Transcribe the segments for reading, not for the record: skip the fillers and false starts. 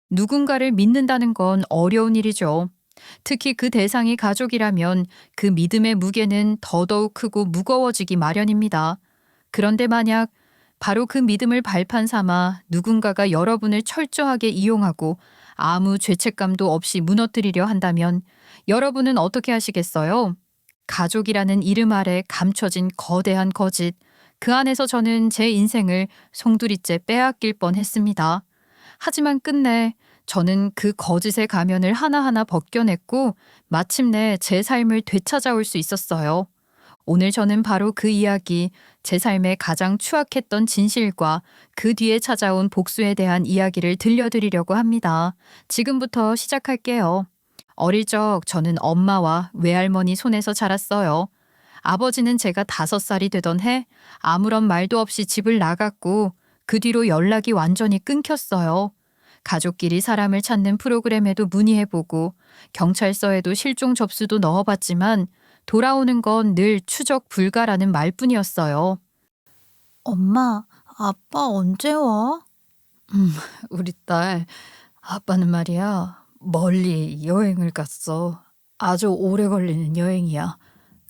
누군가를 믿는다는 건 어려운 일이죠. 특히 그 대상이 가족이라면 그 믿음의 무게는 더더욱 크고 무거워지기 마련입니다. 그런데 만약 바로 그 믿음을 발판 삼아 누군가가 여러분을 철저하게 이용하고 아무 죄책감도 없이 무너뜨리려 한다면 여러분은 어떻게 하시겠어요? 가족이라는 이름 아래 감춰진 거대한 거짓. 그 안에서 저는 제 인생을 송두리째 빼앗길 뻔했습니다. 하지만 끝내 저는 그 거짓의 가면을 하나하나 벗겨냈고 마침내 제 삶을 되찾아올 수 있었어요. 오늘 저는 바로 그 이야기, 제 삶의 가장 추악했던 진실과 그 뒤에 찾아온 복수에 대한 이야기를 들려드리려고 합니다. 지금부터 시작할게요. 어릴 적 저는 엄마와 외할머니 손에서 자랐어요. 아버지는 제가 5살이 되던 해 아무런 말도 없이 집을 나갔고 그 뒤로 연락이 완전히 끊겼어요. 가족끼리 사람을 찾는 프로그램에도 문의해보고 경찰서에도 실종 접수도 넣어봤지만 돌아오는 건 늘 추적 불가라는 말뿐이었어요. 엄마, 아빠 언제 와? 우리 딸, 아빠는 말이야, 멀리 여행을 갔어. 아주 오래 걸리는 여행이야.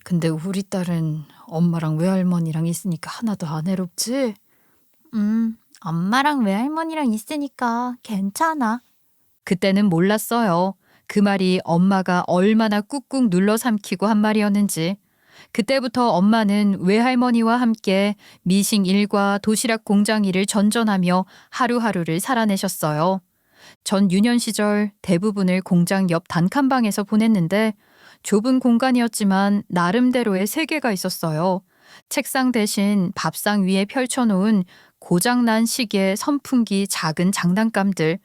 근데 우리 딸은 엄마랑 외할머니랑 있으니까 하나도 안 해롭지? 엄마랑 외할머니랑 있으니까 괜찮아. 그때는 몰랐어요. 그 말이 엄마가 얼마나 꾹꾹 눌러 삼키고 한 말이었는지. 그때부터 엄마는 외할머니와 함께 미싱 일과 도시락 공장 일을 전전하며 하루하루를 살아내셨어요. 전 유년 시절 대부분을 공장 옆 단칸방에서 보냈는데 좁은 공간이었지만 나름대로의 세계가 있었어요. 책상 대신 밥상 위에 펼쳐놓은 고장난 시계, 선풍기, 작은 장난감들,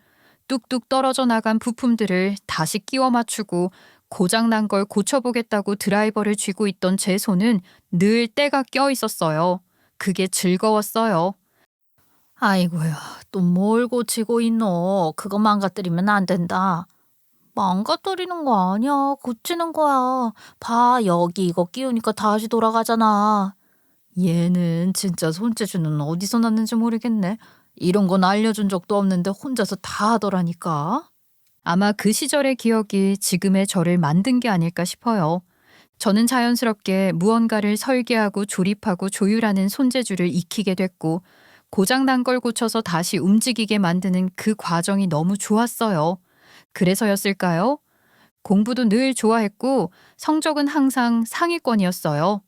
뚝뚝 떨어져 나간 부품들을 다시 끼워 맞추고 고장난 걸 고쳐보겠다고 드라이버를 쥐고 있던 제 손은 늘 때가 껴 있었어요. 그게 즐거웠어요. 아이고야, 또 뭘 고치고 있노? 그거 망가뜨리면 안 된다. 망가뜨리는 거 아니야. 고치는 거야. 봐, 여기 이거 끼우니까 다시 돌아가잖아. 얘는 진짜 손재주는 어디서 났는지 모르겠네. 이런 건 알려준 적도 없는데 혼자서 다 하더라니까. 아마 그 시절의 기억이 지금의 저를 만든 게 아닐까 싶어요. 저는 자연스럽게 무언가를 설계하고 조립하고 조율하는 손재주를 익히게 됐고 고장난 걸 고쳐서 다시 움직이게 만드는 그 과정이 너무 좋았어요. 그래서였을까요? 공부도 늘 좋아했고 성적은 항상 상위권이었어요.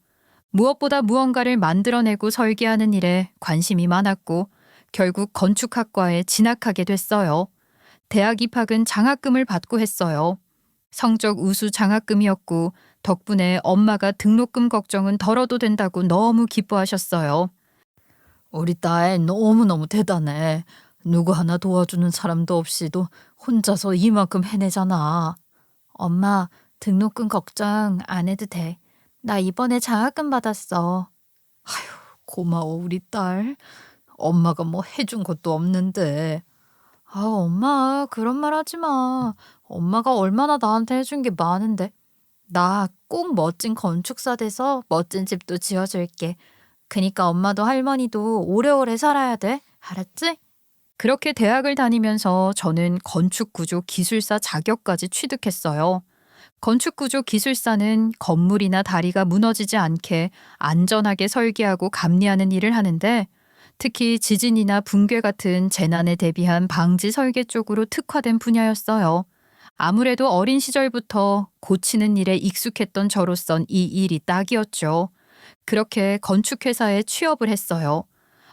무엇보다 무언가를 만들어내고 설계하는 일에 관심이 많았고 결국 건축학과에 진학하게 됐어요. 대학 입학은 장학금을 받고 했어요. 성적 우수 장학금이었고 덕분에 엄마가 등록금 걱정은 덜어도 된다고 너무 기뻐하셨어요. 우리 딸 너무너무 대단해. 누구 하나 도와주는 사람도 없이도 혼자서 이만큼 해내잖아. 엄마, 등록금 걱정 안 해도 돼. 나 이번에 장학금 받았어. 고마워 우리 딸. 엄마가 뭐 해준 것도 없는데. 아, 엄마, 그런 말 하지 마. 엄마가 얼마나 나한테 해준 게 많은데. 나 꼭 멋진 건축사 돼서 멋진 집도 지어줄게. 그니까 엄마도 할머니도 오래오래 살아야 돼. 알았지? 그렇게 대학을 다니면서 저는 건축구조 기술사 자격까지 취득했어요. 건축구조 기술사는 건물이나 다리가 무너지지 않게 안전하게 설계하고 감리하는 일을 하는데 특히 지진이나 붕괴 같은 재난에 대비한 방지 설계 쪽으로 특화된 분야였어요. 아무래도 어린 시절부터 고치는 일에 익숙했던 저로선 이 일이 딱이었죠. 그렇게 건축회사에 취업을 했어요.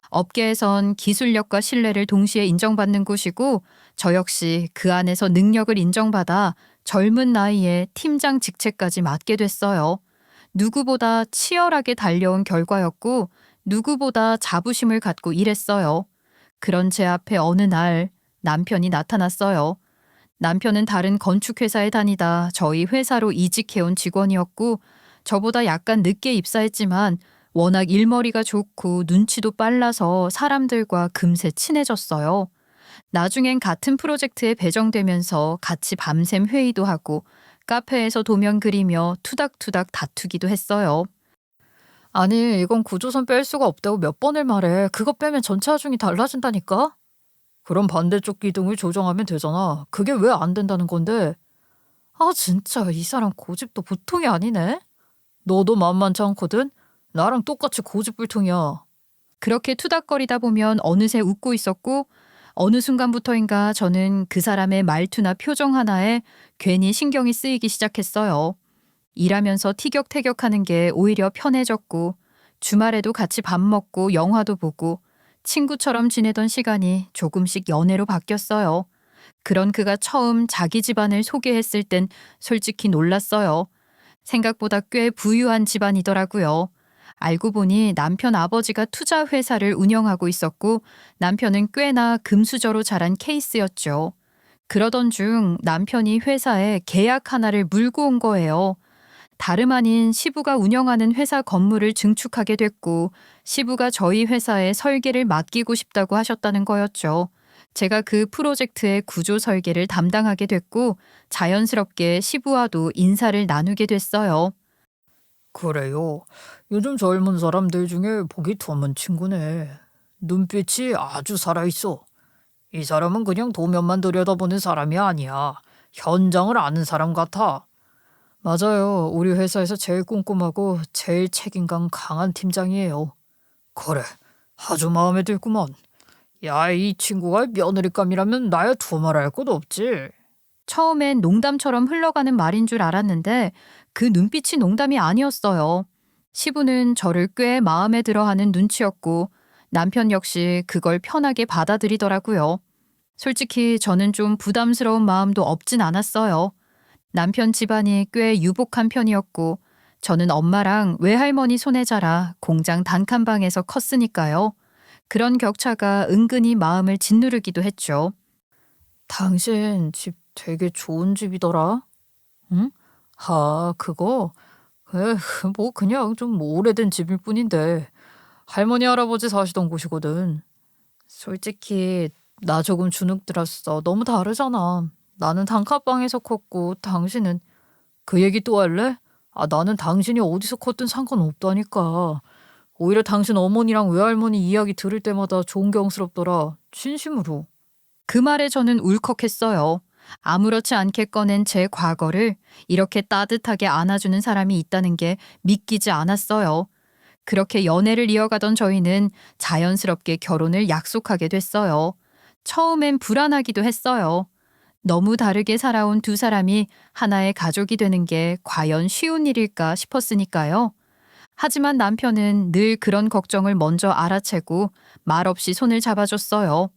업계에선 기술력과 신뢰를 동시에 인정받는 곳이고 저 역시 그 안에서 능력을 인정받아 젊은 나이에 팀장 직책까지 맡게 됐어요. 누구보다 치열하게 달려온 결과였고 누구보다 자부심을 갖고 일했어요. 그런 제 앞에 어느 날 남편이 나타났어요. 남편은 다른 건축회사에 다니다 저희 회사로 이직해온 직원이었고 저보다 약간 늦게 입사했지만 워낙 일머리가 좋고 눈치도 빨라서 사람들과 금세 친해졌어요. 나중엔 같은 프로젝트에 배정되면서 같이 밤샘 회의도 하고 카페에서 도면 그리며 투닥투닥 다투기도 했어요. 아니, 이건 구조선 뺄 수가 없다고 몇 번을 말해. 그거 빼면 전체 하중이 달라진다니까? 그럼 반대쪽 기둥을 조정하면 되잖아. 그게 왜 안 된다는 건데? 아, 진짜 이 사람 고집도 보통이 아니네. 너도 만만치 않거든? 나랑 똑같이 고집불통이야. 그렇게 투닥거리다 보면 어느새 웃고 있었고 어느 순간부터인가 저는 그 사람의 말투나 표정 하나에 괜히 신경이 쓰이기 시작했어요. 일하면서 티격태격하는 게 오히려 편해졌고 주말에도 같이 밥 먹고 영화도 보고 친구처럼 지내던 시간이 조금씩 연애로 바뀌었어요. 그런 그가 처음 자기 집안을 소개했을 땐 솔직히 놀랐어요. 생각보다 꽤 부유한 집안이더라고요. 알고 보니 남편 아버지가 투자 회사를 운영하고 있었고 남편은 꽤나 금수저로 자란 케이스였죠. 그러던 중 남편이 회사에 계약 하나를 물고 온 거예요. 다름 아닌 시부가 운영하는 회사 건물을 증축하게 됐고 시부가 저희 회사에 설계를 맡기고 싶다고 하셨다는 거였죠. 제가 그 프로젝트의 구조 설계를 담당하게 됐고 자연스럽게 시부와도 인사를 나누게 됐어요. 그래요. 요즘 젊은 사람들 중에 보기 드문 친구네. 눈빛이 아주 살아있어. 이 사람은 그냥 도면만 들여다보는 사람이 아니야. 현장을 아는 사람 같아. 맞아요. 우리 회사에서 제일 꼼꼼하고 제일 책임감 강한 팀장이에요. 그래. 아주 마음에 들구먼. 야, 이 친구가 며느리감이라면 나야 두말할 것도 없지. 처음엔 농담처럼 흘러가는 말인 줄 알았는데 그 눈빛이 농담이 아니었어요. 시부는 저를 꽤 마음에 들어하는 눈치였고 남편 역시 그걸 편하게 받아들이더라고요. 솔직히 저는 좀 부담스러운 마음도 없진 않았어요. 남편 집안이 꽤 유복한 편이었고 저는 엄마랑 외할머니 손에 자라 공장 단칸방에서 컸으니까요. 그런 격차가 은근히 마음을 짓누르기도 했죠. 당신 집 되게 좋은 집이더라. 응? 아, 그거? 뭐 그냥 좀 오래된 집일 뿐인데 할머니 할아버지 사시던 곳이거든. 솔직히 나 조금 주눅 들었어. 너무 다르잖아. 나는 단칸방에서 컸고 당신은 그 얘기 또 할래? 아, 나는 당신이 어디서 컸든 상관없다니까. 오히려 당신 어머니랑 외할머니 이야기 들을 때마다 존경스럽더라. 진심으로. 그 말에 저는 울컥했어요. 아무렇지 않게 꺼낸 제 과거를 이렇게 따뜻하게 안아주는 사람이 있다는 게 믿기지 않았어요. 그렇게 연애를 이어가던 저희는 자연스럽게 결혼을 약속하게 됐어요. 처음엔 불안하기도 했어요. 너무 다르게 살아온 두 사람이 하나의 가족이 되는 게 과연 쉬운 일일까 싶었으니까요. 하지만 남편은 늘 그런 걱정을 먼저 알아채고 말없이 손을 잡아줬어요.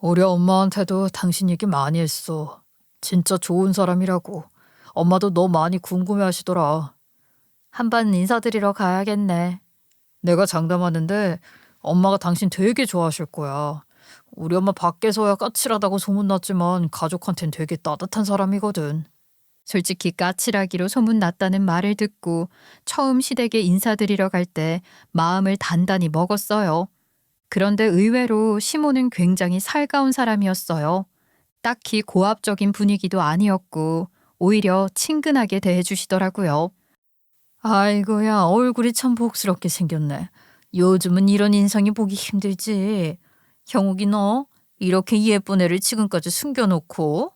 우리 엄마한테도 당신 얘기 많이 했어. 진짜 좋은 사람이라고. 엄마도 너 많이 궁금해하시더라. 한번 인사드리러 가야겠네. 내가 장담하는데 엄마가 당신 되게 좋아하실 거야. 우리 엄마 밖에서야 까칠하다고 소문났지만 가족한텐 되게 따뜻한 사람이거든. 솔직히 까칠하기로 소문났다는 말을 듣고 처음 시댁에 인사드리러 갈 때 마음을 단단히 먹었어요. 그런데 의외로 시모는 굉장히 살가운 사람이었어요. 딱히 고압적인 분위기도 아니었고 오히려 친근하게 대해주시더라고요. 아이고야, 얼굴이 참 복스럽게 생겼네. 요즘은 이런 인상이 보기 힘들지. 형욱이 너 이렇게 예쁜 애를 지금까지 숨겨놓고.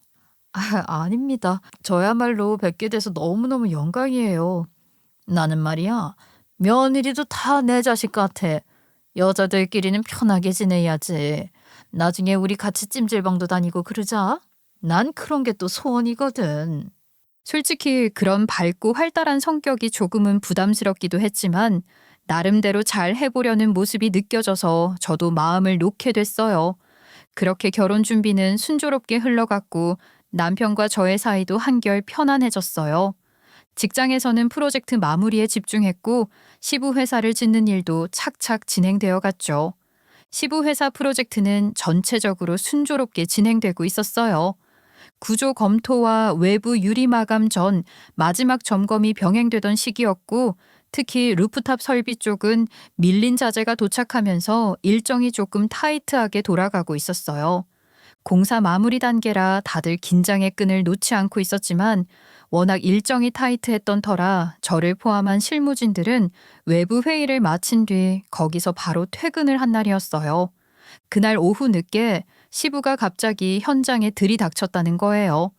아, 아닙니다. 저야말로 뵙게 돼서 너무너무 영광이에요. 나는 말이야, 며느리도 다 내 자식 같아. 여자들끼리는 편하게 지내야지. 나중에 우리 같이 찜질방도 다니고 그러자. 난 그런 게 또 소원이거든. 솔직히 그런 밝고 활달한 성격이 조금은 부담스럽기도 했지만 나름대로 잘 해보려는 모습이 느껴져서 저도 마음을 놓게 됐어요. 그렇게 결혼 준비는 순조롭게 흘러갔고 남편과 저의 사이도 한결 편안해졌어요. 직장에서는 프로젝트 마무리에 집중했고 시부 회사를 짓는 일도 착착 진행되어 갔죠. 시부 회사 프로젝트는 전체적으로 순조롭게 진행되고 있었어요. 구조 검토와 외부 유리 마감 전 마지막 점검이 병행되던 시기였고 특히 루프탑 설비 쪽은 밀린 자재가 도착하면서 일정이 조금 타이트하게 돌아가고 있었어요. 공사 마무리 단계라 다들 긴장의 끈을 놓지 않고 있었지만 워낙 일정이 타이트했던 터라 저를 포함한 실무진들은 외부 회의를 마친 뒤 거기서 바로 퇴근을 한 날이었어요. 그날 오후 늦게 시부가 갑자기 현장에 들이닥쳤다는 거예요.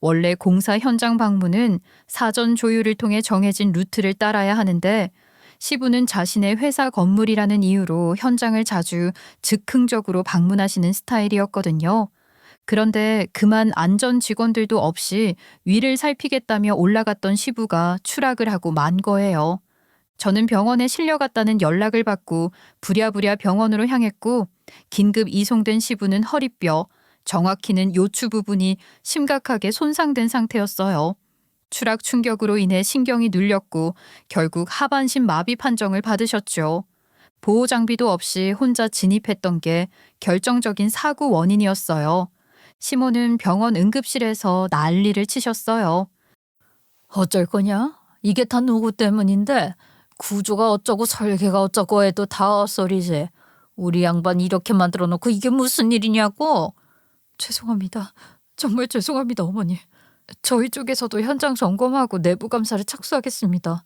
원래 공사 현장 방문은 사전 조율을 통해 정해진 루트를 따라야 하는데 시부는 자신의 회사 건물이라는 이유로 현장을 자주 즉흥적으로 방문하시는 스타일이었거든요. 그런데 그만 안전 직원들도 없이 위를 살피겠다며 올라갔던 시부가 추락을 하고 만 거예요. 저는 병원에 실려갔다는 연락을 받고 부랴부랴 병원으로 향했고 긴급 이송된 시부는 허리뼈, 정확히는 요추 부분이 심각하게 손상된 상태였어요. 추락 충격으로 인해 신경이 눌렸고 결국 하반신 마비 판정을 받으셨죠. 보호 장비도 없이 혼자 진입했던 게 결정적인 사고 원인이었어요. 시모는 병원 응급실에서 난리를 치셨어요. 어쩔 거냐? 이게 다 누구 때문인데? 구조가 어쩌고 설계가 어쩌고 해도 다 헛소리지. 우리 양반 이렇게 만들어 놓고 이게 무슨 일이냐고? 죄송합니다. 정말 죄송합니다, 어머니. 저희 쪽에서도 현장 점검하고 내부 감사를 착수하겠습니다.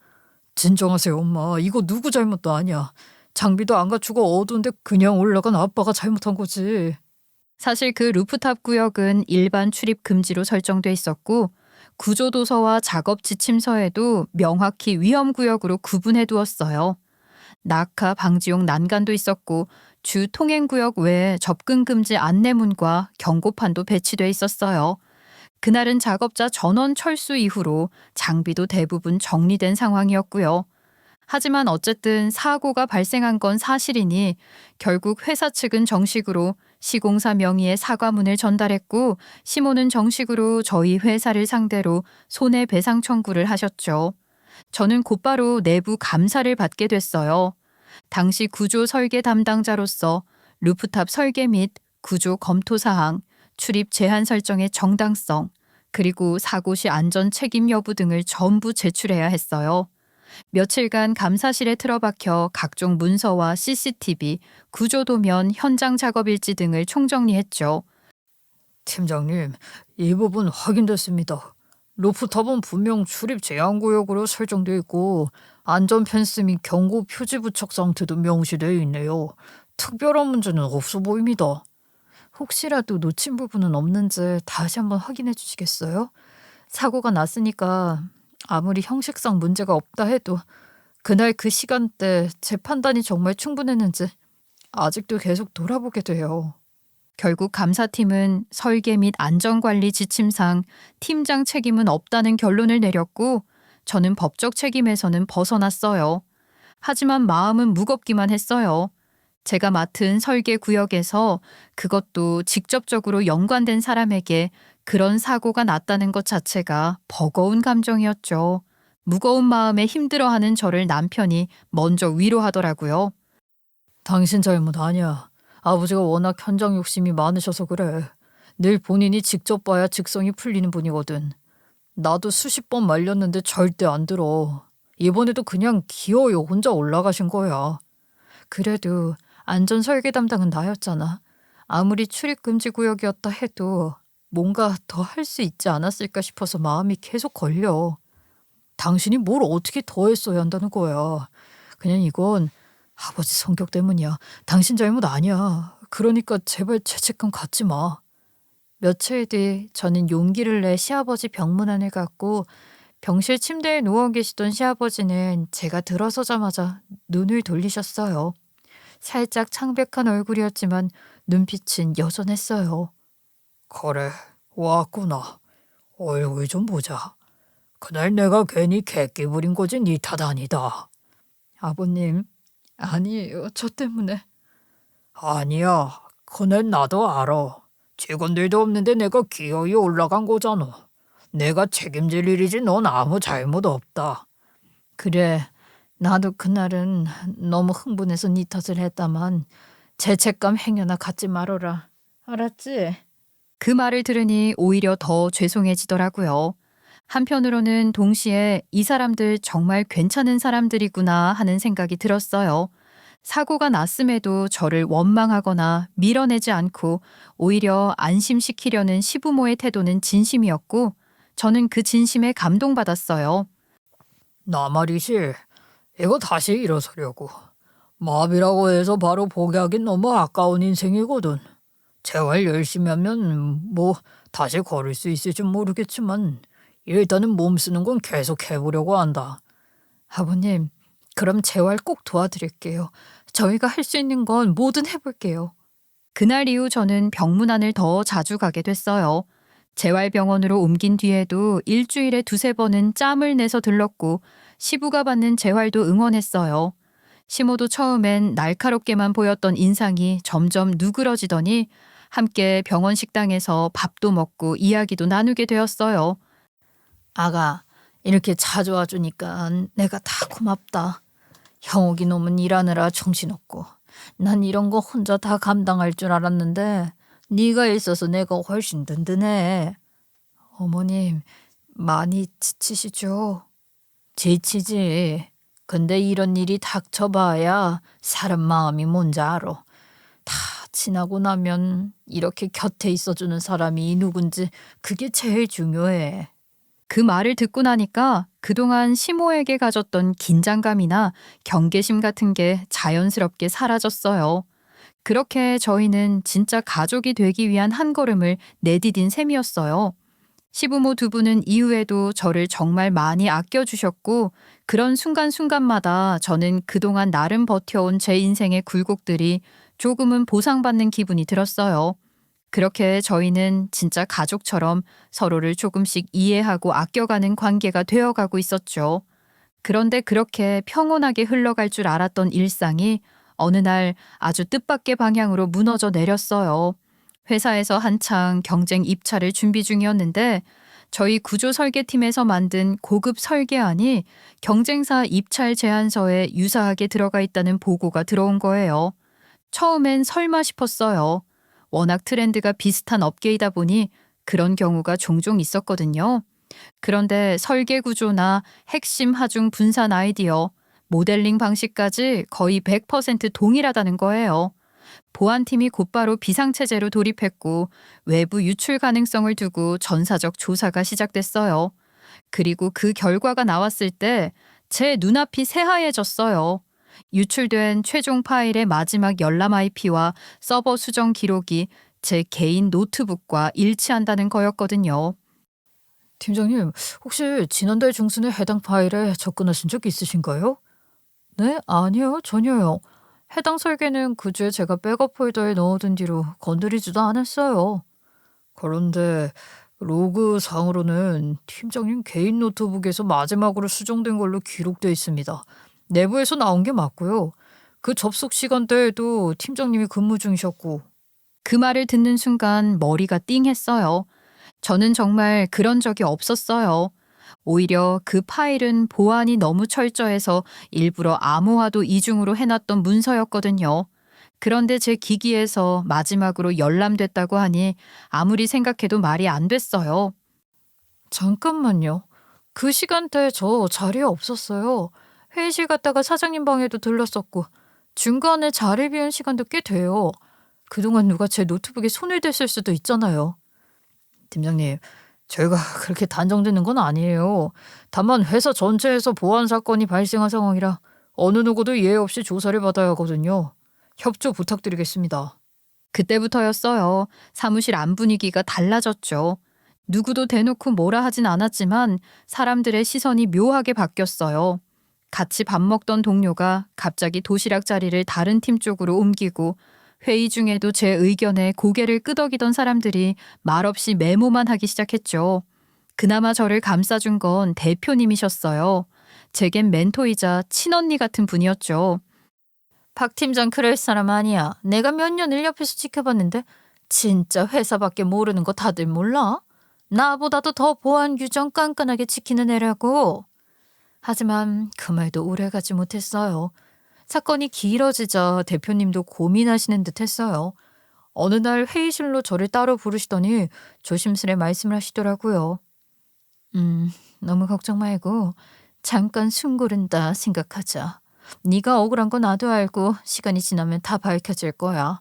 진정하세요, 엄마. 이거 누구 잘못도 아니야. 장비도 안 갖추고 어두운데 그냥 올라간 아빠가 잘못한 거지. 사실 그 루프탑 구역은 일반 출입 금지로 설정돼 있었고 구조도서와 작업 지침서에도 명확히 위험구역으로 구분해 두었어요. 낙하 방지용 난간도 있었고 주 통행구역 외에 접근 금지 안내문과 경고판도 배치돼 있었어요. 그날은 작업자 전원 철수 이후로 장비도 대부분 정리된 상황이었고요. 하지만 어쨌든 사고가 발생한 건 사실이니 결국 회사 측은 정식으로 시공사 명의의 사과문을 전달했고 시모는 정식으로 저희 회사를 상대로 손해배상 청구를 하셨죠. 저는 곧바로 내부 감사를 받게 됐어요. 당시 구조 설계 담당자로서 루프탑 설계 및 구조 검토 사항, 출입 제한 설정의 정당성, 그리고 사고 시 안전 책임 여부 등을 전부 제출해야 했어요. 며칠간 감사실에 틀어박혀 각종 문서와 CCTV, 구조도면, 현장 작업 일지 등을 총정리했죠. 팀장님, 이 부분 확인됐습니다. 루프탑은 분명 출입 제한 구역으로 설정돼 있고 안전 펜스 및 경고 표지 부착 상태도 명시되어 있네요. 특별한 문제는 없어 보입니다. 혹시라도 놓친 부분은 없는지 다시 한번 확인해 주시겠어요? 사고가 났으니까 아무리 형식상 문제가 없다 해도 그날 그 시간대 제 판단이 정말 충분했는지 아직도 계속 돌아보게 돼요. 결국 감사팀은 설계 및 안전관리 지침상 팀장 책임은 없다는 결론을 내렸고 저는 법적 책임에서는 벗어났어요. 하지만 마음은 무겁기만 했어요. 제가 맡은 설계 구역에서 그것도 직접적으로 연관된 사람에게 그런 사고가 났다는 것 자체가 버거운 감정이었죠. 무거운 마음에 힘들어하는 저를 남편이 먼저 위로하더라고요. 당신 잘못 아니야. 아버지가 워낙 현장 욕심이 많으셔서 그래. 늘 본인이 직접 봐야 직성이 풀리는 분이거든. 나도 수십 번 말렸는데 절대 안 들어. 이번에도 그냥 기어이 혼자 올라가신 거야. 그래도 안전 설계 담당은 나였잖아. 아무리 출입 금지 구역이었다 해도 뭔가 더 할 수 있지 않았을까 싶어서 마음이 계속 걸려. 당신이 뭘 어떻게 더 했어야 한다는 거야. 그냥 이건 아버지 성격 때문이야. 당신 잘못 아니야. 그러니까 제발 죄책감 갖지 마. 며칠 뒤 저는 용기를 내 시아버지 병문안을 갔고 병실 침대에 누워 계시던 시아버지는 제가 들어서자마자 눈을 돌리셨어요. 살짝 창백한 얼굴이었지만 눈빛은 여전했어요. 그래, 왔구나. 얼굴 좀 보자. 그날 내가 괜히 객기 부린 거지 네 탓 아니다. 아버님, 아니에요. 저 때문에. 아니야. 그날 나도 알아. 직원들도 없는데 내가 기어이 올라간 거잖아. 내가 책임질 일이지 넌 아무 잘못 없다. 그래. 나도 그날은 너무 흥분해서 네 탓을 했다만 죄책감 행여나 갖지 말어라. 알았지? 그 말을 들으니 오히려 더 죄송해지더라고요. 한편으로는 동시에 이 사람들 정말 괜찮은 사람들이구나 하는 생각이 들었어요. 사고가 났음에도 저를 원망하거나 밀어내지 않고 오히려 안심시키려는 시부모의 태도는 진심이었고 저는 그 진심에 감동받았어요. 나 말이지. 이거 다시 일어서려고. 마비라고 해서 바로 포기하긴 너무 아까운 인생이거든. 재활 열심히 하면 뭐 다시 걸을 수 있을지 모르겠지만 일단은 몸 쓰는 건 계속 해보려고 한다. 아버님, 그럼 재활 꼭 도와드릴게요. 저희가 할 수 있는 건 뭐든 해볼게요. 그날 이후 저는 병문안을 더 자주 가게 됐어요. 재활병원으로 옮긴 뒤에도 일주일에 두세 번은 짬을 내서 들렀고 시부가 받는 재활도 응원했어요. 시모도 처음엔 날카롭게만 보였던 인상이 점점 누그러지더니 함께 병원 식당에서 밥도 먹고 이야기도 나누게 되었어요. 아가, 이렇게 자주 와주니까 내가 다 고맙다. 형욱이 놈은 일하느라 정신없고 난 이런 거 혼자 다 감당할 줄 알았는데 네가 있어서 내가 훨씬 든든해. 어머님, 많이 지치시죠? 지치지. 근데 이런 일이 닥쳐봐야 사람 마음이 뭔지 알아. 다 지나고 나면 이렇게 곁에 있어주는 사람이 누군지 그게 제일 중요해. 그 말을 듣고 나니까 그동안 시모에게 가졌던 긴장감이나 경계심 같은 게 자연스럽게 사라졌어요. 그렇게 저희는 진짜 가족이 되기 위한 한 걸음을 내디딘 셈이었어요. 시부모 두 분은 이후에도 저를 정말 많이 아껴주셨고 그런 순간순간마다 저는 그동안 나름 버텨온 제 인생의 굴곡들이 조금은 보상받는 기분이 들었어요. 그렇게 저희는 진짜 가족처럼 서로를 조금씩 이해하고 아껴가는 관계가 되어가고 있었죠. 그런데 그렇게 평온하게 흘러갈 줄 알았던 일상이 어느 날 아주 뜻밖의 방향으로 무너져 내렸어요. 회사에서 한창 경쟁 입찰을 준비 중이었는데 저희 구조 설계팀에서 만든 고급 설계안이 경쟁사 입찰 제안서에 유사하게 들어가 있다는 보고가 들어온 거예요. 처음엔 설마 싶었어요. 워낙 트렌드가 비슷한 업계이다 보니 그런 경우가 종종 있었거든요. 그런데 설계 구조나 핵심 하중 분산 아이디어, 모델링 방식까지 거의 100% 동일하다는 거예요. 보안팀이 곧바로 비상체제로 돌입했고 외부 유출 가능성을 두고 전사적 조사가 시작됐어요. 그리고 그 결과가 나왔을 때 제 눈앞이 새하얘졌어요. 유출된 최종 파일의 마지막 열람 IP와 서버 수정 기록이 제 개인 노트북과 일치한다는 거였거든요. 팀장님, 혹시 지난달 중순에 해당 파일에 접근하신 적 있으신가요? 네, 아니요, 전혀요. 해당 설계는 그제 제가 백업 폴더에 넣어둔 뒤로 건드리지도 않았어요. 그런데 로그 상으로는 팀장님 개인 노트북에서 마지막으로 수정된 걸로 기록돼 있습니다. 내부에서 나온 게 맞고요. 그 접속 시간대에도 팀장님이 근무 중이셨고. 그 말을 듣는 순간 머리가 띵했어요. 저는 정말 그런 적이 없었어요. 오히려 그 파일은 보안이 너무 철저해서 일부러 암호화도 이중으로 해놨던 문서였거든요. 그런데 제 기기에서 마지막으로 열람됐다고 하니 아무리 생각해도 말이 안 됐어요. 잠깐만요. 그 시간대에 저 자리에 없었어요. 회의실 갔다가 사장님 방에도 들렀었고 중간에 자리 비운 시간도 꽤 돼요. 그동안 누가 제 노트북에 손을 댔을 수도 있잖아요. 팀장님, 저희가 그렇게 단정짓는 건 아니에요. 다만 회사 전체에서 보안 사건이 발생한 상황이라 어느 누구도 예외 없이 조사를 받아야 하거든요. 협조 부탁드리겠습니다. 그때부터였어요. 사무실 안 분위기가 달라졌죠. 누구도 대놓고 뭐라 하진 않았지만 사람들의 시선이 묘하게 바뀌었어요. 같이 밥 먹던 동료가 갑자기 도시락 자리를 다른 팀 쪽으로 옮기고 회의 중에도 제 의견에 고개를 끄덕이던 사람들이 말없이 메모만 하기 시작했죠. 그나마 저를 감싸준 건 대표님이셨어요. 제겐 멘토이자 친언니 같은 분이었죠. 박 팀장 그럴 사람 아니야. 내가 몇 년을 옆에서 지켜봤는데 진짜 회사밖에 모르는 거 다들 몰라? 나보다도 더 보안 규정 깐깐하게 지키는 애라고. 하지만 그 말도 오래가지 못했어요. 사건이 길어지자 대표님도 고민하시는 듯 했어요. 어느 날 회의실로 저를 따로 부르시더니 조심스레 말씀을 하시더라고요. 너무 걱정 말고 잠깐 숨 고른다 생각하자. 네가 억울한 거 나도 알고 시간이 지나면 다 밝혀질 거야.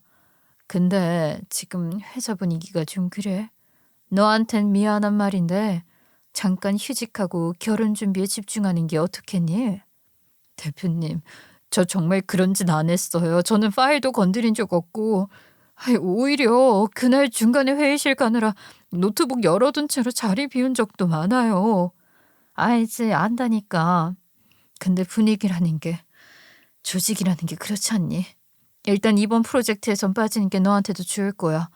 근데 지금 회사 분위기가 좀 그래. 너한텐 미안한 말인데 잠깐 휴직하고 결혼 준비에 집중하는 게 어떻겠니? 대표님, 저 정말 그런 짓 안 했어요. 저는 파일도 건드린 적 없고 오히려 그날 중간에 회의실 가느라 노트북 열어둔 채로 자리 비운 적도 많아요. 알지, 안다니까. 근데 분위기라는 게, 조직이라는 게 그렇지 않니? 일단 이번 프로젝트에선 빠지는 게 너한테도 좋을 거야.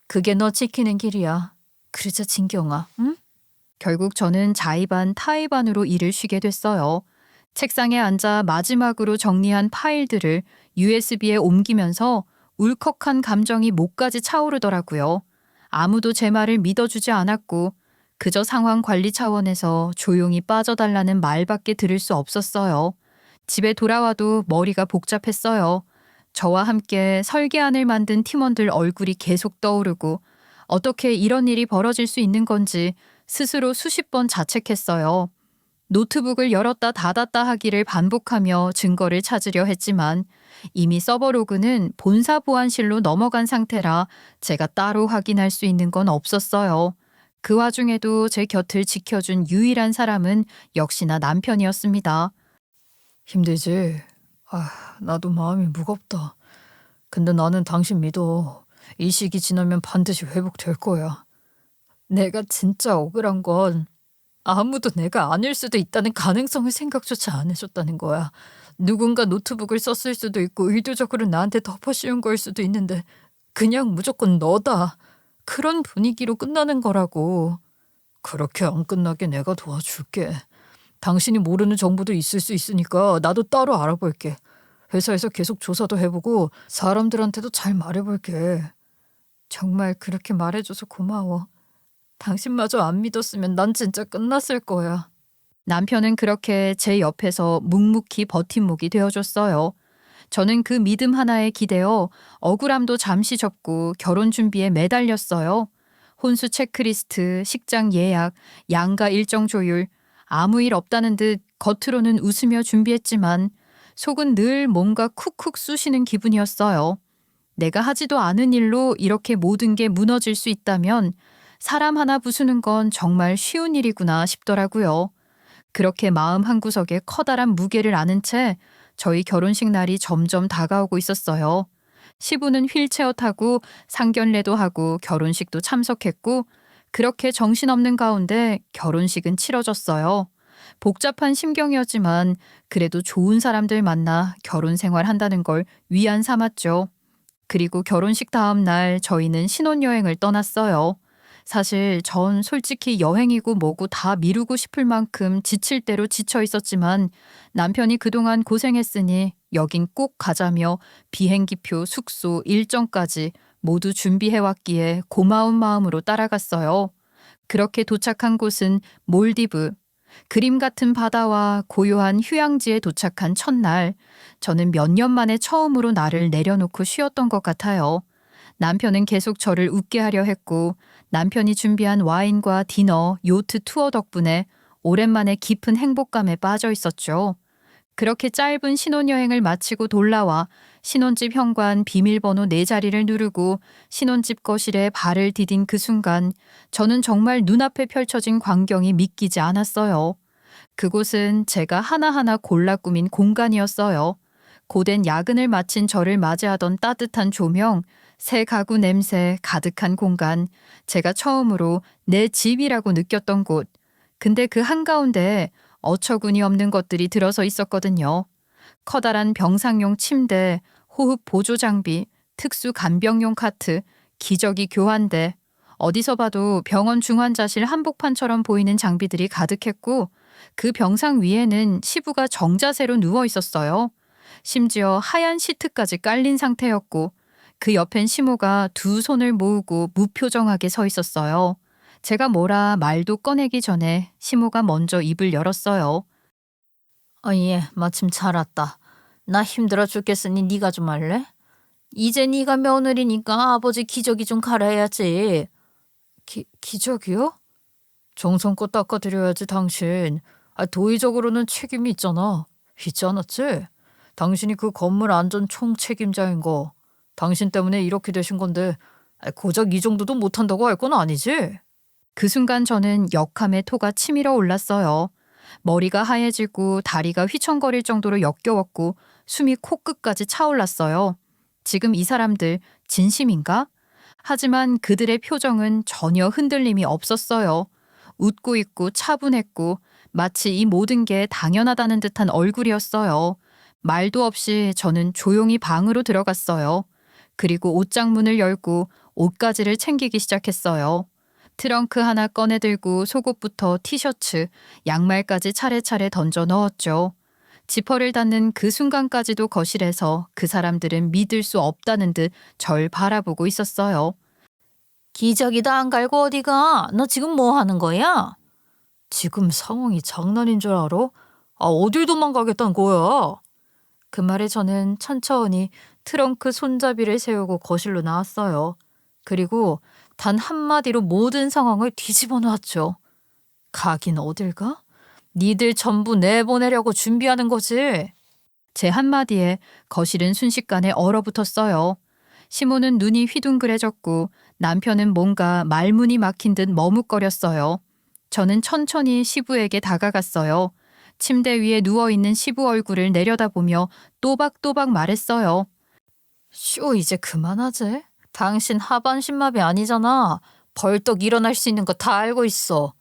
그게 너 지키는 길이야. 그러자 진경아, 응? 결국 저는 자의반 타의반으로 일을 쉬게 됐어요. 책상에 앉아 마지막으로 정리한 파일들을 USB에 옮기면서 울컥한 감정이 목까지 차오르더라고요. 아무도 제 말을 믿어주지 않았고 그저 상황 관리 차원에서 조용히 빠져달라는 말밖에 들을 수 없었어요. 집에 돌아와도 머리가 복잡했어요. 저와 함께 설계안을 만든 팀원들 얼굴이 계속 떠오르고 어떻게 이런 일이 벌어질 수 있는 건지 스스로 수십 번 자책했어요. 노트북을 열었다 닫았다 하기를 반복하며 증거를 찾으려 했지만 이미 서버 로그는 본사 보안실로 넘어간 상태라 제가 따로 확인할 수 있는 건 없었어요. 그 와중에도 제 곁을 지켜준 유일한 사람은 역시나 남편이었습니다. 힘들지? 나도 마음이 무겁다. 근데 나는 당신 믿어. 이 시기 지나면 반드시 회복될 거야. 내가 진짜 억울한 건 아무도 내가 아닐 수도 있다는 가능성을 생각조차 안 해줬다는 거야. 누군가 노트북을 썼을 수도 있고 의도적으로 나한테 덮어씌운 거일 수도 있는데 그냥 무조건 너다. 그런 분위기로 끝나는 거라고. 그렇게 안 끝나게 내가 도와줄게. 당신이 모르는 정보도 있을 수 있으니까 나도 따로 알아볼게. 회사에서 계속 조사도 해보고 사람들한테도 잘 말해볼게. 정말 그렇게 말해줘서 고마워. 당신마저 안 믿었으면 난 진짜 끝났을 거야. 남편은 그렇게 제 옆에서 묵묵히 버팀목이 되어줬어요. 저는 그 믿음 하나에 기대어 억울함도 잠시 접고 결혼 준비에 매달렸어요. 혼수 체크리스트, 식장 예약, 양가 일정 조율, 아무 일 없다는 듯 겉으로는 웃으며 준비했지만 속은 늘 뭔가 쿡쿡 쑤시는 기분이었어요. 내가 하지도 않은 일로 이렇게 모든 게 무너질 수 있다면 사람 하나 부수는 건 정말 쉬운 일이구나 싶더라고요. 그렇게 마음 한구석에 커다란 무게를 안은 채 저희 결혼식 날이 점점 다가오고 있었어요. 시부는 휠체어 타고 상견례도 하고 결혼식도 참석했고 그렇게 정신없는 가운데 결혼식은 치러졌어요. 복잡한 심경이었지만 그래도 좋은 사람들 만나 결혼 생활 한다는 걸 위안 삼았죠. 그리고 결혼식 다음 날 저희는 신혼여행을 떠났어요. 사실 전 솔직히 여행이고 뭐고 다 미루고 싶을 만큼 지칠 대로 지쳐 있었지만 남편이 그동안 고생했으니 여긴 꼭 가자며 비행기표, 숙소, 일정까지 모두 준비해왔기에 고마운 마음으로 따라갔어요. 그렇게 도착한 곳은 몰디브. 그림 같은 바다와 고요한 휴양지에 도착한 첫날, 저는 몇 년 만에 처음으로 나를 내려놓고 쉬었던 것 같아요. 남편은 계속 저를 웃게 하려 했고 남편이 준비한 와인과 디너, 요트 투어 덕분에 오랜만에 깊은 행복감에 빠져 있었죠. 그렇게 짧은 신혼여행을 마치고 돌아와 신혼집 현관 비밀번호 4자리를 누르고 신혼집 거실에 발을 디딘 그 순간 저는 정말 눈앞에 펼쳐진 광경이 믿기지 않았어요. 그곳은 제가 하나하나 골라 꾸민 공간이었어요. 고된 야근을 마친 저를 맞이하던 따뜻한 조명, 새 가구 냄새 가득한 공간, 제가 처음으로 내 집이라고 느꼈던 곳. 근데 그 한가운데 어처구니 없는 것들이 들어서 있었거든요. 커다란 병상용 침대, 호흡 보조 장비, 특수 간병용 카트, 기저귀 교환대, 어디서 봐도 병원 중환자실 한복판처럼 보이는 장비들이 가득했고 그 병상 위에는 시부가 정자세로 누워 있었어요. 심지어 하얀 시트까지 깔린 상태였고 그 옆엔 시모가 두 손을 모으고 무표정하게 서 있었어요. 제가 뭐라 말도 꺼내기 전에 시모가 먼저 입을 열었어요. 예, 마침 잘 왔다. 나 힘들어 죽겠으니 네가 좀 할래? 이제 네가 며느리니까 아버지 기저귀 좀 갈아야지. 기저귀요? 정성껏 닦아드려야지 당신. 도의적으로는 책임이 있잖아. 있지 않았지? 당신이 그 건물 안전 총책임자인 거. 당신 때문에 이렇게 되신 건데 고작 이 정도도 못한다고 할 건 아니지? 그 순간 저는 역함의 토가 치밀어 올랐어요. 머리가 하얘지고 다리가 휘청거릴 정도로 역겨웠고 숨이 코끝까지 차올랐어요. 지금 이 사람들 진심인가? 하지만 그들의 표정은 전혀 흔들림이 없었어요. 웃고 있고 차분했고 마치 이 모든 게 당연하다는 듯한 얼굴이었어요. 말도 없이 저는 조용히 방으로 들어갔어요. 그리고 옷장 문을 열고 옷가지를 챙기기 시작했어요. 트렁크 하나 꺼내 들고 속옷부터 티셔츠, 양말까지 차례차례 던져 넣었죠. 지퍼를 닫는 그 순간까지도 거실에서 그 사람들은 믿을 수 없다는 듯 절 바라보고 있었어요. 기저귀도 안 갈고 어디가? 너 지금 뭐 하는 거야? 지금 상황이 장난인 줄 알아? 어딜 도망가겠다는 거야? 그 말에 저는 천천히 트렁크 손잡이를 세우고 거실로 나왔어요. 그리고 단 한마디로 모든 상황을 뒤집어 놓았죠. 가긴 어딜 가? 니들 전부 내보내려고 준비하는 거지. 제 한마디에 거실은 순식간에 얼어붙었어요. 시모는 눈이 휘둥그레졌고 남편은 뭔가 말문이 막힌 듯 머뭇거렸어요. 저는 천천히 시부에게 다가갔어요. 침대 위에 누워있는 시부 얼굴을 내려다보며 또박또박 말했어요. 쇼 이제 그만하지. 당신 하반신마비 아니잖아. 벌떡 일어날 수 있는 거 다 알고 있어.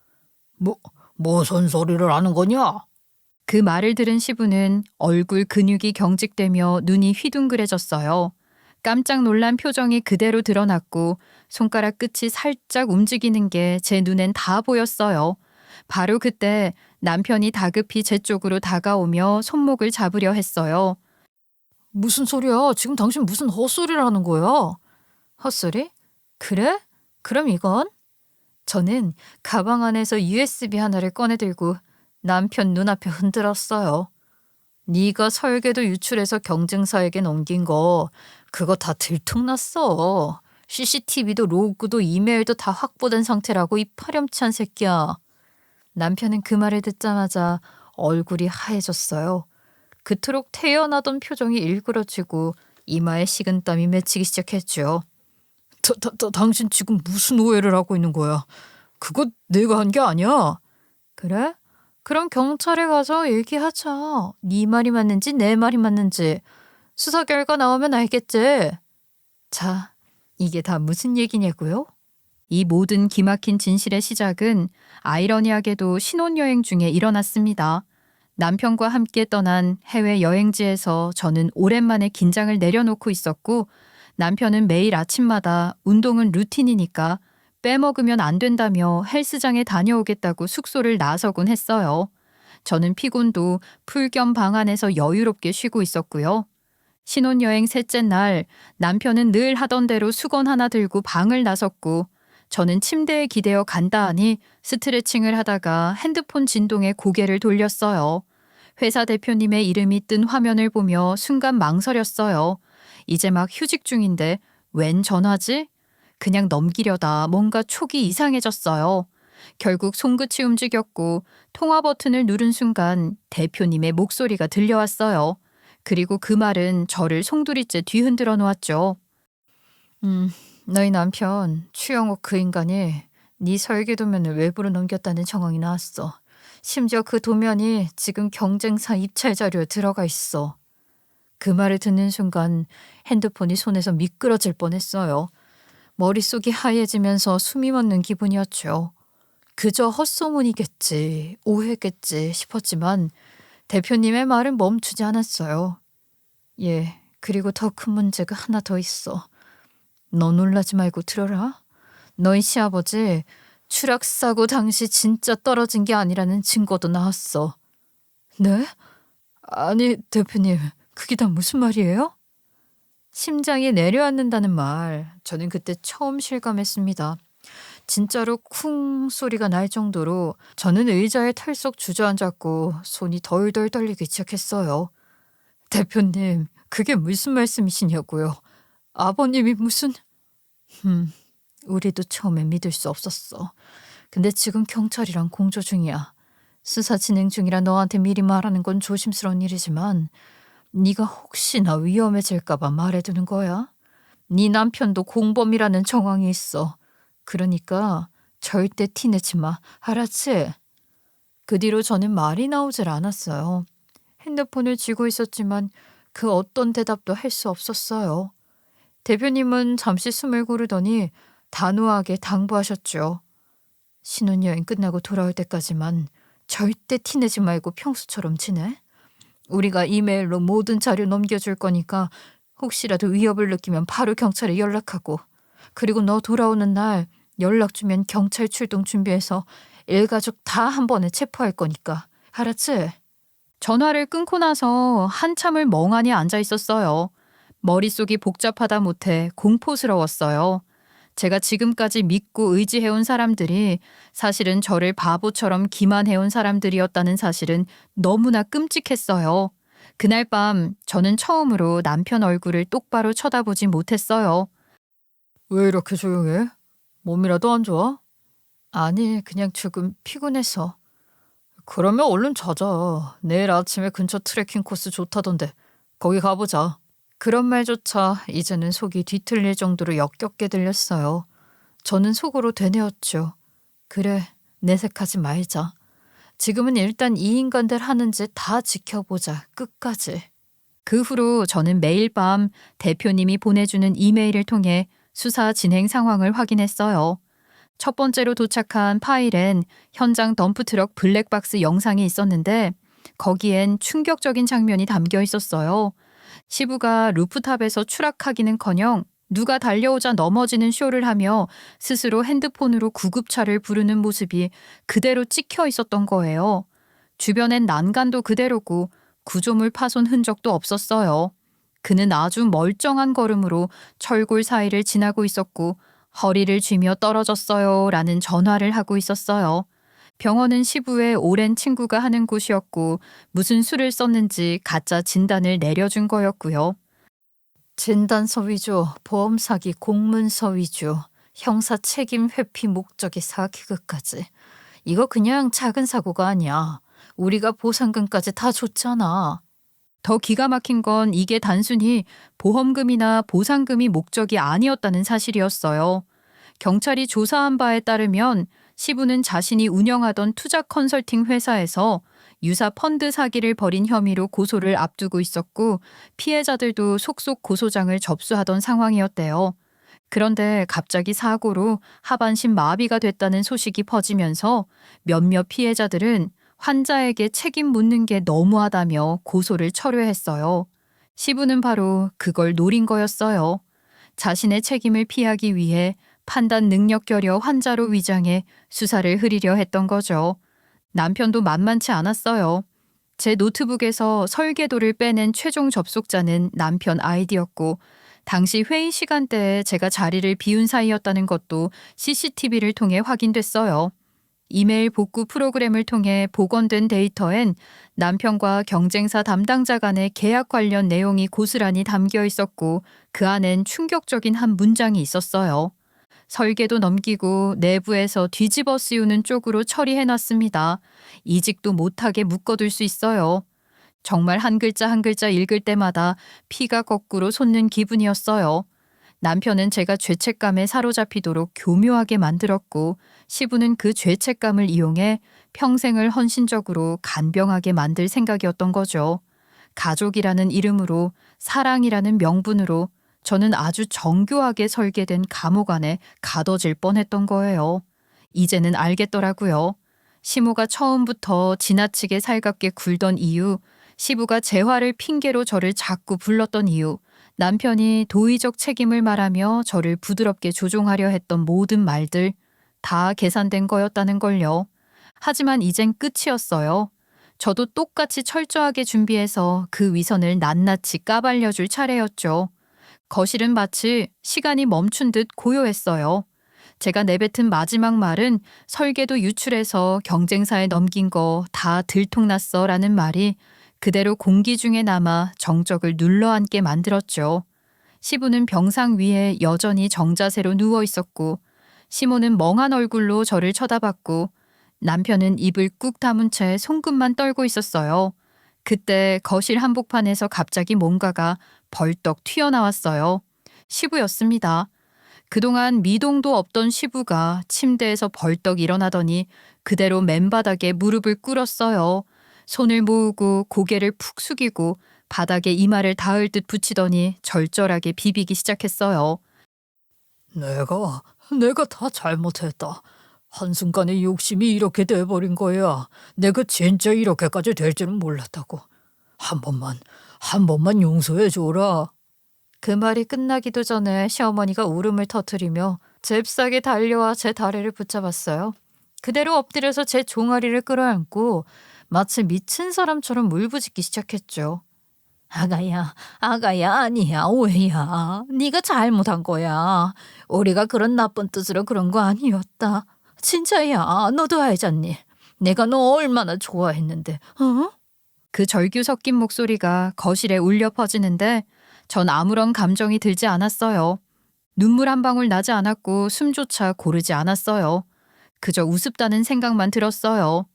무슨 소리를 하는 거냐? 그 말을 들은 시부는 얼굴 근육이 경직되며 눈이 휘둥그레졌어요. 깜짝 놀란 표정이 그대로 드러났고 손가락 끝이 살짝 움직이는 게 제 눈엔 다 보였어요. 바로 그때 남편이 다급히 제 쪽으로 다가오며 손목을 잡으려 했어요. 무슨 소리야? 지금 당신 무슨 헛소리를 하는 거야? 헛소리? 그래? 그럼 이건? 저는 가방 안에서 USB 하나를 꺼내들고 남편 눈앞에 흔들었어요. 네가 설계도 유출해서 경쟁사에게 넘긴 거 그거 다 들통났어. CCTV도 로그도 이메일도 다 확보된 상태라고 이 파렴치한 새끼야. 남편은 그 말을 듣자마자 얼굴이 하얘졌어요. 그토록 태연하던 표정이 일그러지고 이마에 식은땀이 맺히기 시작했죠. 당신 지금 무슨 오해를 하고 있는 거야? 그거 내가 한 게 아니야. 그래? 그럼 경찰에 가서 얘기하자. 네 말이 맞는지 내 말이 맞는지. 수사 결과 나오면 알겠지. 자, 이게 다 무슨 얘기냐고요? 이 모든 기막힌 진실의 시작은 아이러니하게도 신혼여행 중에 일어났습니다. 남편과 함께 떠난 해외 여행지에서 저는 오랜만에 긴장을 내려놓고 있었고 남편은 매일 아침마다 운동은 루틴이니까 빼먹으면 안 된다며 헬스장에 다녀오겠다고 숙소를 나서곤 했어요. 저는 피곤도 풀 겸 방 안에서 여유롭게 쉬고 있었고요. 신혼여행 셋째 날 남편은 늘 하던 대로 수건 하나 들고 방을 나섰고 저는 침대에 기대어 간단히 스트레칭을 하다가 핸드폰 진동에 고개를 돌렸어요. 회사 대표님의 이름이 뜬 화면을 보며 순간 망설였어요. 이제 막 휴직 중인데 웬 전화지? 그냥 넘기려다 뭔가 촉이 이상해졌어요. 결국 손끝이 움직였고 통화 버튼을 누른 순간 대표님의 목소리가 들려왔어요. 그리고 그 말은 저를 송두리째 뒤흔들어 놓았죠. 너희 남편 추영욱 그 인간이 네 설계 도면을 외부로 넘겼다는 정황이 나왔어. 심지어 그 도면이 지금 경쟁사 입찰 자료에 들어가 있어. 그 말을 듣는 순간 핸드폰이 손에서 미끄러질 뻔했어요. 머릿속이 하얘지면서 숨이 멎는 기분이었죠. 그저 헛소문이겠지, 오해겠지 싶었지만 대표님의 말은 멈추지 않았어요. 예, 그리고 더 큰 문제가 하나 더 있어. 너 놀라지 말고 들어라. 너희 시아버지 추락사고 당시 진짜 떨어진 게 아니라는 증거도 나왔어. 네? 아니 대표님, 그게 다 무슨 말이에요? 심장이 내려앉는다는 말, 저는 그때 처음 실감했습니다. 진짜로 쿵 소리가 날 정도로 저는 의자에 털썩 주저앉았고 손이 덜덜 떨리기 시작했어요. 대표님, 그게 무슨 말씀이시냐고요? 아버님이 무슨... 우리도 처음에 믿을 수 없었어. 근데 지금 경찰이랑 공조 중이야. 수사 진행 중이라 너한테 미리 말하는 건 조심스러운 일이지만 네가 혹시나 위험해질까 봐 말해두는 거야. 네 남편도 공범이라는 정황이 있어. 그러니까 절대 티내지 마. 알았지? 그 뒤로 저는 말이 나오질 않았어요. 핸드폰을 쥐고 있었지만 그 어떤 대답도 할 수 없었어요. 대표님은 잠시 숨을 고르더니 단호하게 당부하셨죠. 신혼여행 끝나고 돌아올 때까지만 절대 티내지 말고 평소처럼 지내. 우리가 이메일로 모든 자료 넘겨줄 거니까 혹시라도 위협을 느끼면 바로 경찰에 연락하고, 그리고 너 돌아오는 날 연락 주면 경찰 출동 준비해서 일가족 다 한 번에 체포할 거니까. 알았지? 전화를 끊고 나서 한참을 멍하니 앉아 있었어요. 머릿속이 복잡하다 못해 공포스러웠어요. 제가 지금까지 믿고 의지해온 사람들이 사실은 저를 바보처럼 기만해온 사람들이었다는 사실은 너무나 끔찍했어요. 그날 밤 저는 처음으로 남편 얼굴을 똑바로 쳐다보지 못했어요. 왜 이렇게 조용해? 몸이라도 안 좋아? 아니, 그냥 조금 피곤해서. 그러면 얼른 자자. 내일 아침에 근처 트레킹 코스 좋다던데. 거기 가보자. 그런 말조차 이제는 속이 뒤틀릴 정도로 역겹게 들렸어요. 저는 속으로 되뇌었죠. 그래, 내색하지 말자. 지금은 일단 이 인간들 하는 짓 다 지켜보자. 끝까지. 그 후로 저는 매일 밤 대표님이 보내주는 이메일을 통해 수사 진행 상황을 확인했어요. 첫 번째로 도착한 파일엔 현장 덤프트럭 블랙박스 영상이 있었는데 거기엔 충격적인 장면이 담겨 있었어요. 시부가 루프탑에서 추락하기는커녕 누가 달려오자 넘어지는 쇼를 하며 스스로 핸드폰으로 구급차를 부르는 모습이 그대로 찍혀 있었던 거예요. 주변엔 난간도 그대로고 구조물 파손 흔적도 없었어요. 그는 아주 멀쩡한 걸음으로 철골 사이를 지나고 있었고 허리를 쥐며 떨어졌어요 라는 전화를 하고 있었어요. 병원은 시부의 오랜 친구가 하는 곳이었고 무슨 수를 썼는지 가짜 진단을 내려준 거였고요. 진단서 위조, 보험 사기, 공문서 위조, 형사 책임 회피 목적의 사기극까지. 이거 그냥 작은 사고가 아니야. 우리가 보상금까지 다 줬잖아. 더 기가 막힌 건 이게 단순히 보험금이나 보상금이 목적이 아니었다는 사실이었어요. 경찰이 조사한 바에 따르면 시부는 자신이 운영하던 투자 컨설팅 회사에서 유사 펀드 사기를 벌인 혐의로 고소를 앞두고 있었고 피해자들도 속속 고소장을 접수하던 상황이었대요. 그런데 갑자기 사고로 하반신 마비가 됐다는 소식이 퍼지면서 몇몇 피해자들은 환자에게 책임 묻는 게 너무하다며 고소를 철회했어요. 시부는 바로 그걸 노린 거였어요. 자신의 책임을 피하기 위해 판단 능력결여 환자로 위장해 수사를 흐리려 했던 거죠. 남편도 만만치 않았어요. 제 노트북에서 설계도를 빼낸 최종 접속자는 남편 아이디였고 당시 회의 시간대에 제가 자리를 비운 사이였다는 것도 CCTV를 통해 확인됐어요. 이메일 복구 프로그램을 통해 복원된 데이터엔 남편과 경쟁사 담당자 간의 계약 관련 내용이 고스란히 담겨 있었고 그 안엔 충격적인 한 문장이 있었어요. 설계도 넘기고 내부에서 뒤집어 씌우는 쪽으로 처리해놨습니다. 이직도 못하게 묶어둘 수 있어요. 정말 한 글자 한 글자 읽을 때마다 피가 거꾸로 솟는 기분이었어요. 남편은 제가 죄책감에 사로잡히도록 교묘하게 만들었고 시부는 그 죄책감을 이용해 평생을 헌신적으로 간병하게 만들 생각이었던 거죠. 가족이라는 이름으로 사랑이라는 명분으로 저는 아주 정교하게 설계된 감옥 안에 가둬질 뻔했던 거예요. 이제는 알겠더라고요. 시모가 처음부터 지나치게 살갑게 굴던 이유, 시부가 재화를 핑계로 저를 자꾸 불렀던 이유, 남편이 도의적 책임을 말하며 저를 부드럽게 조종하려 했던 모든 말들 다 계산된 거였다는 걸요. 하지만 이젠 끝이었어요. 저도 똑같이 철저하게 준비해서 그 위선을 낱낱이 까발려줄 차례였죠. 거실은 마치 시간이 멈춘 듯 고요했어요. 제가 내뱉은 마지막 말은 설계도 유출해서 경쟁사에 넘긴 거 다 들통났어 라는 말이 그대로 공기 중에 남아 정적을 눌러앉게 만들었죠. 시부는 병상 위에 여전히 정자세로 누워 있었고 시모는 멍한 얼굴로 저를 쳐다봤고 남편은 입을 꾹 다문 채 손끝만 떨고 있었어요. 그때 거실 한복판에서 갑자기 뭔가가 벌떡 튀어나왔어요. 시부였습니다. 그동안 미동도 없던 시부가 침대에서 벌떡 일어나더니 그대로 맨바닥에 무릎을 꿇었어요. 손을 모으고 고개를 푹 숙이고 바닥에 이마를 닿을 듯 붙이더니 절절하게 비비기 시작했어요. 내가 다 잘못했다. 한순간에 욕심이 이렇게 돼버린 거야. 내가 진짜 이렇게까지 될 줄은 몰랐다고. 한 번만 용서해줘라. 그 말이 끝나기도 전에 시어머니가 울음을 터뜨리며 잽싸게 달려와 제 다리를 붙잡았어요. 그대로 엎드려서 제 종아리를 끌어안고 마치 미친 사람처럼 울부짖기 시작했죠. 아가야, 아니야, 오해야. 네가 잘못한 거야. 우리가 그런 나쁜 뜻으로 그런 거 아니었다. 진짜야, 너도 알잖니. 내가 너 얼마나 좋아했는데, 어? 그 절규 섞인 목소리가 거실에 울려 퍼지는데 전 아무런 감정이 들지 않았어요. 눈물 한 방울 나지 않았고 숨조차 고르지 않았어요. 그저 우습다는 생각만 들었어요.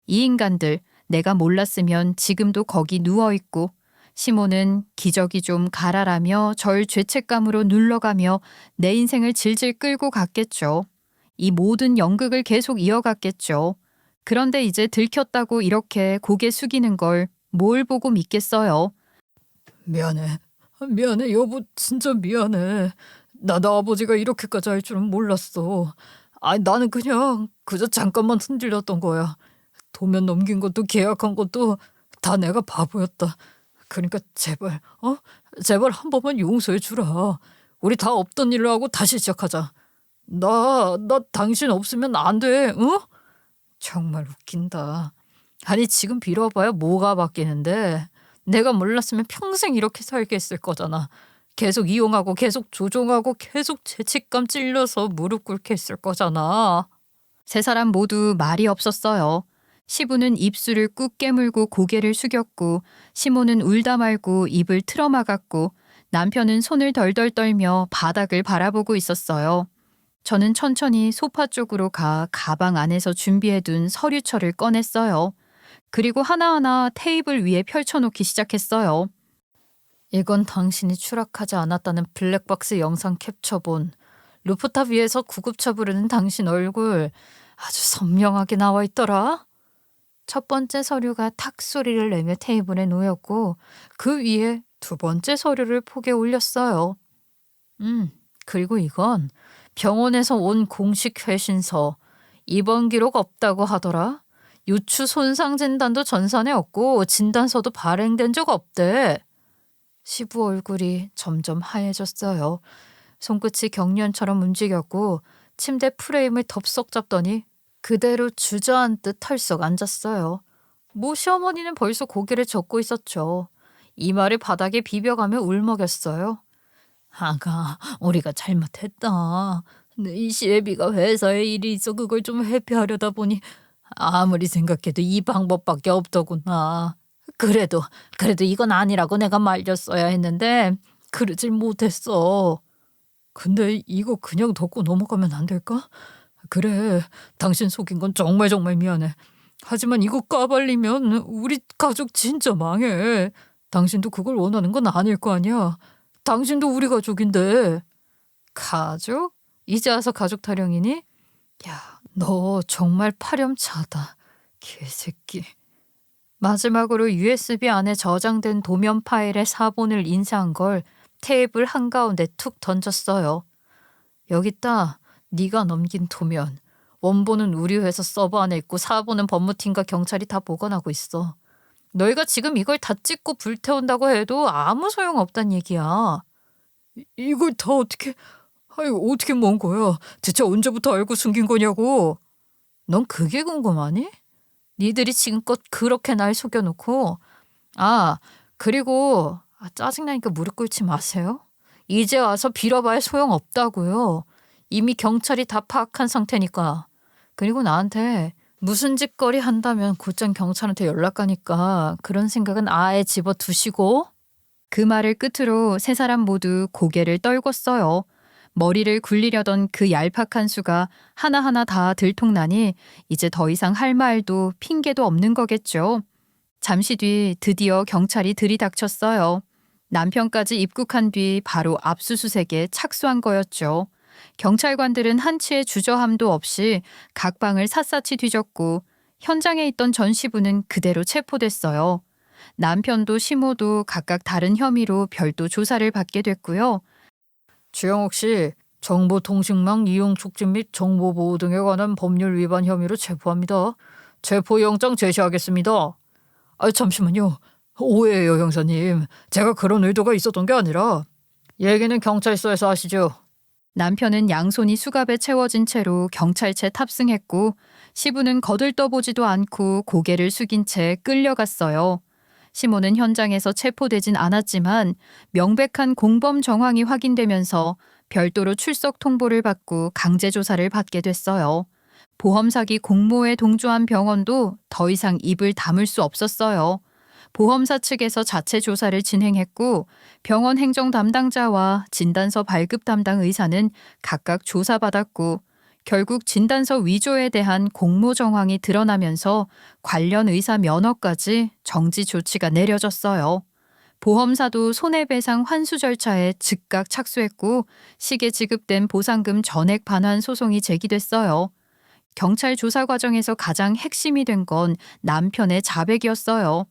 이 인간들, 내가 몰랐으면 지금도 거기 누워있고 시몬은 기저귀 좀 갈아라며 절 죄책감으로 눌러가며 내 인생을 질질 끌고 갔겠죠. 이 모든 연극을 계속 이어갔겠죠. 그런데 이제 들켰다고 이렇게 고개 숙이는 걸 뭘 보고 믿겠어요. 미안해, 여보, 진짜 미안해. 나도 아버지가 이렇게까지 할 줄은 몰랐어. 나는 그저 잠깐만 흔들렸던 거야. 도면 넘긴 것도 계약한 것도 다 내가 바보였다. 그러니까 제발 한 번만 용서해 주라. 우리 다 없던 일로 하고 다시 시작하자. 나 당신 없으면 안 돼, 어? 정말 웃긴다. 아니, 지금 빌어봐야 뭐가 바뀌는데. 내가 몰랐으면 평생 이렇게 살게 했을 거잖아. 계속 이용하고 계속 조종하고 계속 죄책감 찔려서 무릎 꿇게 했을 거잖아. 세 사람 모두 말이 없었어요. 시부는 입술을 꾹 깨물고 고개를 숙였고 시모는 울다 말고 입을 틀어막았고 남편은 손을 덜덜 떨며 바닥을 바라보고 있었어요. 저는 천천히 소파 쪽으로 가 가방 안에서 준비해둔 서류철을 꺼냈어요. 그리고 하나하나 테이블 위에 펼쳐놓기 시작했어요. 이건 당신이 추락하지 않았다는 블랙박스 영상 캡처본. 루프탑 위에서 구급차 부르는 당신 얼굴 아주 선명하게 나와 있더라. 첫 번째 서류가 탁 소리를 내며 테이블에 놓였고 그 위에 두 번째 서류를 폭에 올렸어요. 그리고 이건 병원에서 온 공식 회신서. 입원 기록 없다고 하더라. 유추 손상 진단도 전산에 없고 진단서도 발행된 적 없대. 시부 얼굴이 점점 하얘졌어요. 손끝이 경련처럼 움직였고 침대 프레임을 덥석 잡더니 그대로 주저앉듯 털썩 앉았어요. 모 시어머니는 벌써 고개를 젓고 있었죠. 이마를 바닥에 비벼가며 울먹였어요. 아가, 우리가 잘못했다. 이 시애비가 회사에 일이 있어 그걸 좀 회피하려다 보니 아무리 생각해도 이 방법밖에 없더구나. 그래도 이건 아니라고 내가 말렸어야 했는데 그러질 못했어. 근데 이거 그냥 덮고 넘어가면 안 될까? 그래, 당신 속인 건 정말 미안해. 하지만 이거 까발리면 우리 가족 진짜 망해. 당신도 그걸 원하는 건 아닐 거 아니야. 당신도 우리 가족인데. 가족? 이제 와서 가족 타령이니? 야, 너 정말 파렴치하다. 개새끼. 마지막으로 USB 안에 저장된 도면 파일의 사본을 인쇄한 걸 테이블 한가운데 툭 던졌어요. 여기 있다. 네가 넘긴 도면. 원본은 우리 회사 서버 안에 있고 사본은 법무팀과 경찰이 다 보관하고 있어. 너희가 지금 이걸 다 찍고 불태운다고 해도 아무 소용없단 얘기야. 이걸 다 어떻게 모은 거야? 대체 언제부터 알고 숨긴 거냐고. 넌 그게 궁금하니? 니들이 지금껏 그렇게 날 속여놓고. 그리고 짜증나니까 무릎 꿇지 마세요. 이제 와서 빌어봐야 소용없다고요. 이미 경찰이 다 파악한 상태니까. 그리고 나한테 무슨 짓거리 한다면 곧장 경찰한테 연락 가니까 그런 생각은 아예 집어두시고. 그 말을 끝으로 세 사람 모두 고개를 떨궜어요. 머리를 굴리려던 그 얄팍한 수가 하나하나 다 들통나니 이제 더 이상 할 말도 핑계도 없는 거겠죠. 잠시 뒤 드디어 경찰이 들이닥쳤어요. 남편까지 입국한 뒤 바로 압수수색에 착수한 거였죠. 경찰관들은 한치의 주저함도 없이 각 방을 샅샅이 뒤졌고 현장에 있던 전 시부는 그대로 체포됐어요. 남편도 시모도 각각 다른 혐의로 별도 조사를 받게 됐고요. 주영옥 씨, 정보통신망 이용 촉진 및 정보보호 등에 관한 법률 위반 혐의로 체포합니다. 체포영장 제시하겠습니다. 잠시만요. 오해예요, 형사님. 제가 그런 의도가 있었던 게 아니라. 얘기는 경찰서에서 하시죠. 남편은 양손이 수갑에 채워진 채로 경찰차에 탑승했고 시부는 거들떠보지도 않고 고개를 숙인 채 끌려갔어요. 시모는 현장에서 체포되진 않았지만 명백한 공범 정황이 확인되면서 별도로 출석 통보를 받고 강제 조사를 받게 됐어요. 보험 사기 공모에 동조한 병원도 더 이상 입을 다물 수 없었어요. 보험사 측에서 자체 조사를 진행했고 병원 행정 담당자와 진단서 발급 담당 의사는 각각 조사받았고 결국 진단서 위조에 대한 공모 정황이 드러나면서 관련 의사 면허까지 정지 조치가 내려졌어요. 보험사도 손해배상 환수 절차에 즉각 착수했고 시계 지급된 보상금 전액 반환 소송이 제기됐어요. 경찰 조사 과정에서 가장 핵심이 된 건 남편의 자백이었어요.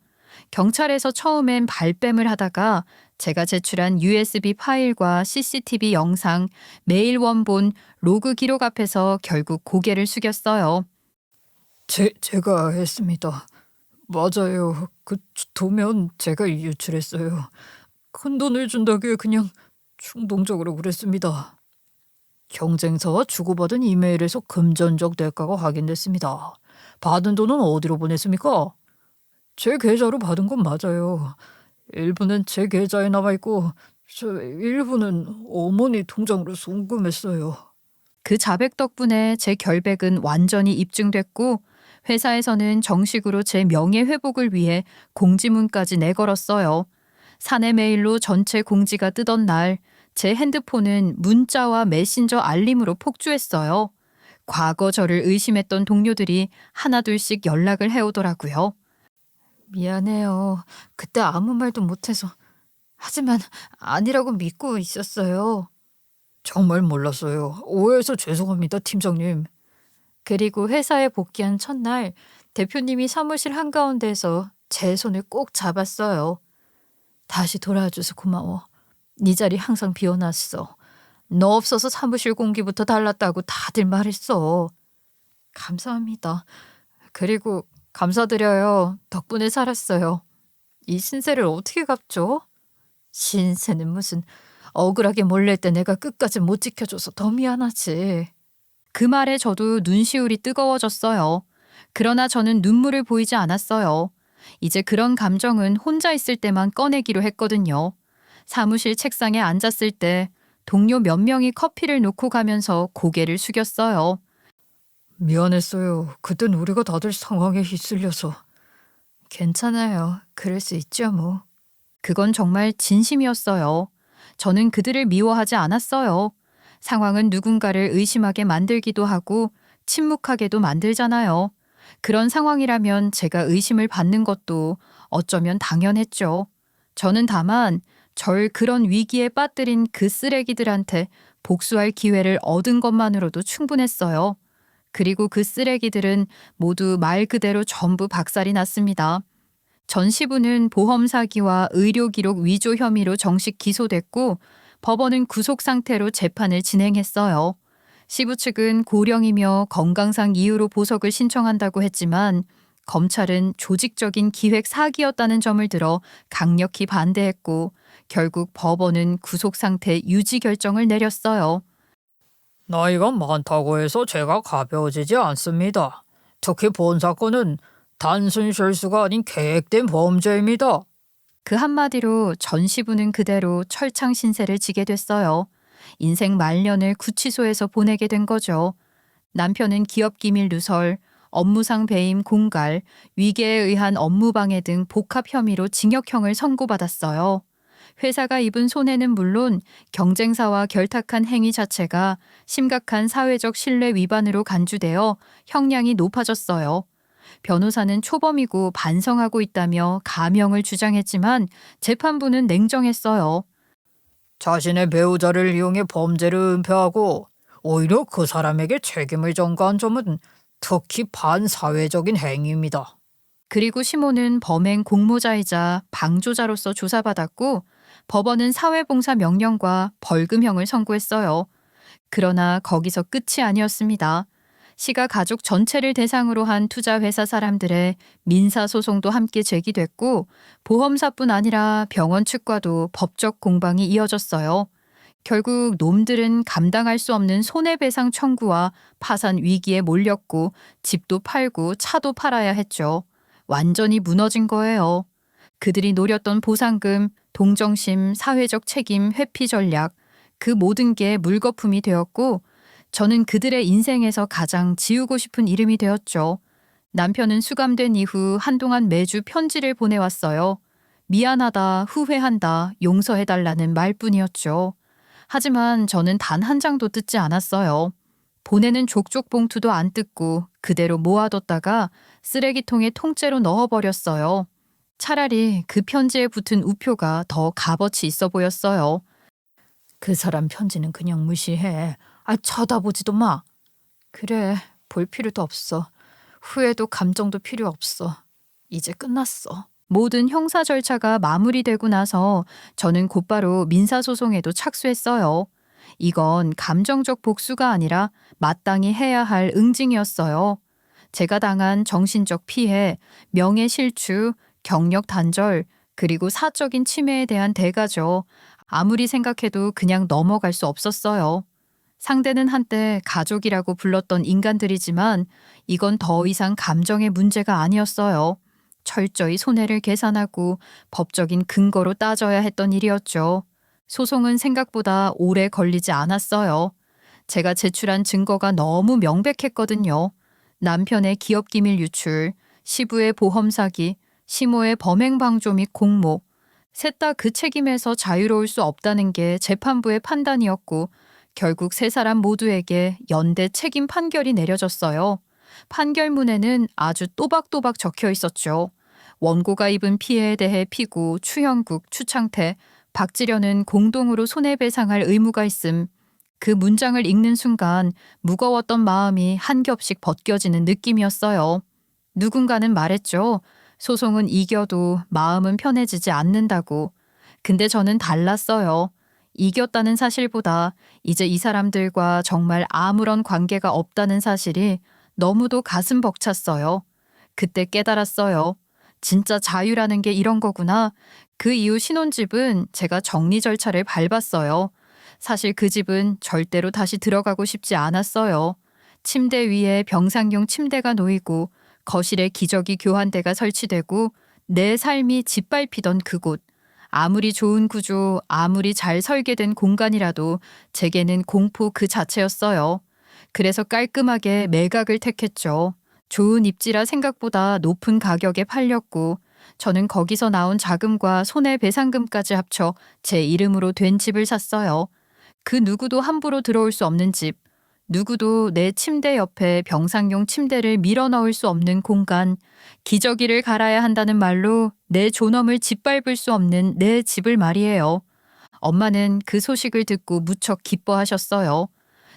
경찰에서 처음엔 발뺌을 하다가 제가 제출한 USB 파일과 CCTV 영상, 메일 원본, 로그 기록 앞에서 결국 고개를 숙였어요. 제가 했습니다. 맞아요. 그 도면 제가 유출했어요. 큰 돈을 준다기에 그냥 충동적으로 그랬습니다. 경쟁사와 주고받은 이메일에서 금전적 대가가 확인됐습니다. 받은 돈은 어디로 보냈습니까? 제 계좌로 받은 건 맞아요. 일부는 제 계좌에 남아있고 일부는 어머니 통장으로 송금했어요. 그 자백 덕분에 제 결백은 완전히 입증됐고 회사에서는 정식으로 제 명예 회복을 위해 공지문까지 내걸었어요. 사내 메일로 전체 공지가 뜨던 날 제 핸드폰은 문자와 메신저 알림으로 폭주했어요. 과거 저를 의심했던 동료들이 하나둘씩 연락을 해오더라고요. 미안해요. 그때 아무 말도 못해서. 하지만 아니라고 믿고 있었어요. 정말 몰랐어요. 오해해서 죄송합니다, 팀장님. 그리고 회사에 복귀한 첫날 대표님이 사무실 한가운데에서 제 손을 꼭 잡았어요. 다시 돌아와줘서 고마워. 네 자리 항상 비워놨어. 너 없어서 사무실 공기부터 달랐다고 다들 말했어. 감사합니다. 그리고 감사드려요. 덕분에 살았어요. 이 신세를 어떻게 갚죠? 신세는 무슨, 억울하게 몰릴 때 내가 끝까지 못 지켜줘서 더 미안하지. 그 말에 저도 눈시울이 뜨거워졌어요. 그러나 저는 눈물을 보이지 않았어요. 이제 그런 감정은 혼자 있을 때만 꺼내기로 했거든요. 사무실 책상에 앉았을 때 동료 몇 명이 커피를 놓고 가면서 고개를 숙였어요. 미안했어요. 그땐 우리가 다들 상황에 휩쓸려서. 괜찮아요. 그럴 수 있죠 뭐. 그건 정말 진심이었어요. 저는 그들을 미워하지 않았어요. 상황은 누군가를 의심하게 만들기도 하고 침묵하게도 만들잖아요. 그런 상황이라면 제가 의심을 받는 것도 어쩌면 당연했죠. 저는 다만 절 그런 위기에 빠뜨린 그 쓰레기들한테 복수할 기회를 얻은 것만으로도 충분했어요. 그리고 그 쓰레기들은 모두 말 그대로 전부 박살이 났습니다. 전 시부는 보험 사기와 의료 기록 위조 혐의로 정식 기소됐고 법원은 구속 상태로 재판을 진행했어요. 시부 측은 고령이며 건강상 이유로 보석을 신청한다고 했지만 검찰은 조직적인 기획 사기였다는 점을 들어 강력히 반대했고 결국 법원은 구속 상태 유지 결정을 내렸어요. 나이가 많다고 해서 제가 가벼워지지 않습니다. 특히 본 사건은 단순 실수가 아닌 계획된 범죄입니다. 그 한마디로 전 시부는 그대로 철창 신세를 지게 됐어요. 인생 말년을 구치소에서 보내게 된 거죠. 남편은 기업 기밀 누설, 업무상 배임 공갈, 위계에 의한 업무방해 등 복합 혐의로 징역형을 선고받았어요. 회사가 입은 손해는 물론 경쟁사와 결탁한 행위 자체가 심각한 사회적 신뢰 위반으로 간주되어 형량이 높아졌어요. 변호사는 초범이고 반성하고 있다며 가명을 주장했지만 재판부는 냉정했어요. 자신의 배우자를 이용해 범죄를 은폐하고 오히려 그 사람에게 책임을 전가한 점은 특히 반사회적인 행위입니다. 그리고 시모는 범행 공모자이자 방조자로서 조사받았고 법원은 사회봉사 명령과 벌금형을 선고했어요. 그러나 거기서 끝이 아니었습니다. 시가 가족 전체를 대상으로 한 투자회사 사람들의 민사소송도 함께 제기됐고 보험사뿐 아니라 병원 측과도 법적 공방이 이어졌어요. 결국 놈들은 감당할 수 없는 손해배상 청구와 파산 위기에 몰렸고 집도 팔고 차도 팔아야 했죠. 완전히 무너진 거예요. 그들이 노렸던 보상금, 동정심, 사회적 책임, 회피 전략, 그 모든 게 물거품이 되었고 저는 그들의 인생에서 가장 지우고 싶은 이름이 되었죠. 남편은 수감된 이후 한동안 매주 편지를 보내왔어요. 미안하다, 후회한다, 용서해달라는 말뿐이었죠. 하지만 저는 단 한 장도 뜯지 않았어요. 보내는 족족 봉투도 안 뜯고 그대로 모아뒀다가 쓰레기통에 통째로 넣어버렸어요. 차라리 그 편지에 붙은 우표가 더 값어치 있어 보였어요. 그 사람 편지는 그냥 무시해. 쳐다보지도 마. 그래, 볼 필요도 없어. 후회도 감정도 필요 없어. 이제 끝났어. 모든 형사 절차가 마무리되고 나서 저는 곧바로 민사소송에도 착수했어요. 이건 감정적 복수가 아니라 마땅히 해야 할 응징이었어요. 제가 당한 정신적 피해, 명예 실추, 경력 단절, 그리고 사적인 침해에 대한 대가죠. 아무리 생각해도 그냥 넘어갈 수 없었어요. 상대는 한때 가족이라고 불렀던 인간들이지만 이건 더 이상 감정의 문제가 아니었어요. 철저히 손해를 계산하고 법적인 근거로 따져야 했던 일이었죠. 소송은 생각보다 오래 걸리지 않았어요. 제가 제출한 증거가 너무 명백했거든요. 남편의 기업기밀 유출, 시부의 보험 사기, 시모의 범행 방조 및 공모, 셋 다 그 책임에서 자유로울 수 없다는 게 재판부의 판단이었고 결국 세 사람 모두에게 연대 책임 판결이 내려졌어요. 판결문에는 아주 또박또박 적혀 있었죠. 원고가 입은 피해에 대해 피고, 추형국, 추창태, 박지련은 공동으로 손해배상할 의무가 있음. 그 문장을 읽는 순간 무거웠던 마음이 한 겹씩 벗겨지는 느낌이었어요. 누군가는 말했죠. 소송은 이겨도 마음은 편해지지 않는다고. 근데 저는 달랐어요. 이겼다는 사실보다 이제 이 사람들과 정말 아무런 관계가 없다는 사실이 너무도 가슴 벅찼어요. 그때 깨달았어요. 진짜 자유라는 게 이런 거구나. 그 이후 신혼집은 제가 정리 절차를 밟았어요. 사실 그 집은 절대로 다시 들어가고 싶지 않았어요. 침대 위에 병상용 침대가 놓이고 거실에 기저귀 교환대가 설치되고 내 삶이 짓밟히던 그곳. 아무리 좋은 구조, 아무리 잘 설계된 공간이라도 제게는 공포 그 자체였어요. 그래서 깔끔하게 매각을 택했죠. 좋은 입지라 생각보다 높은 가격에 팔렸고 저는 거기서 나온 자금과 손해배상금까지 합쳐 제 이름으로 된 집을 샀어요. 그 누구도 함부로 들어올 수 없는 집. 누구도 내 침대 옆에 병상용 침대를 밀어 넣을 수 없는 공간. 기저귀를 갈아야 한다는 말로 내 존엄을 짓밟을 수 없는 내 집을 말이에요. 엄마는 그 소식을 듣고 무척 기뻐하셨어요.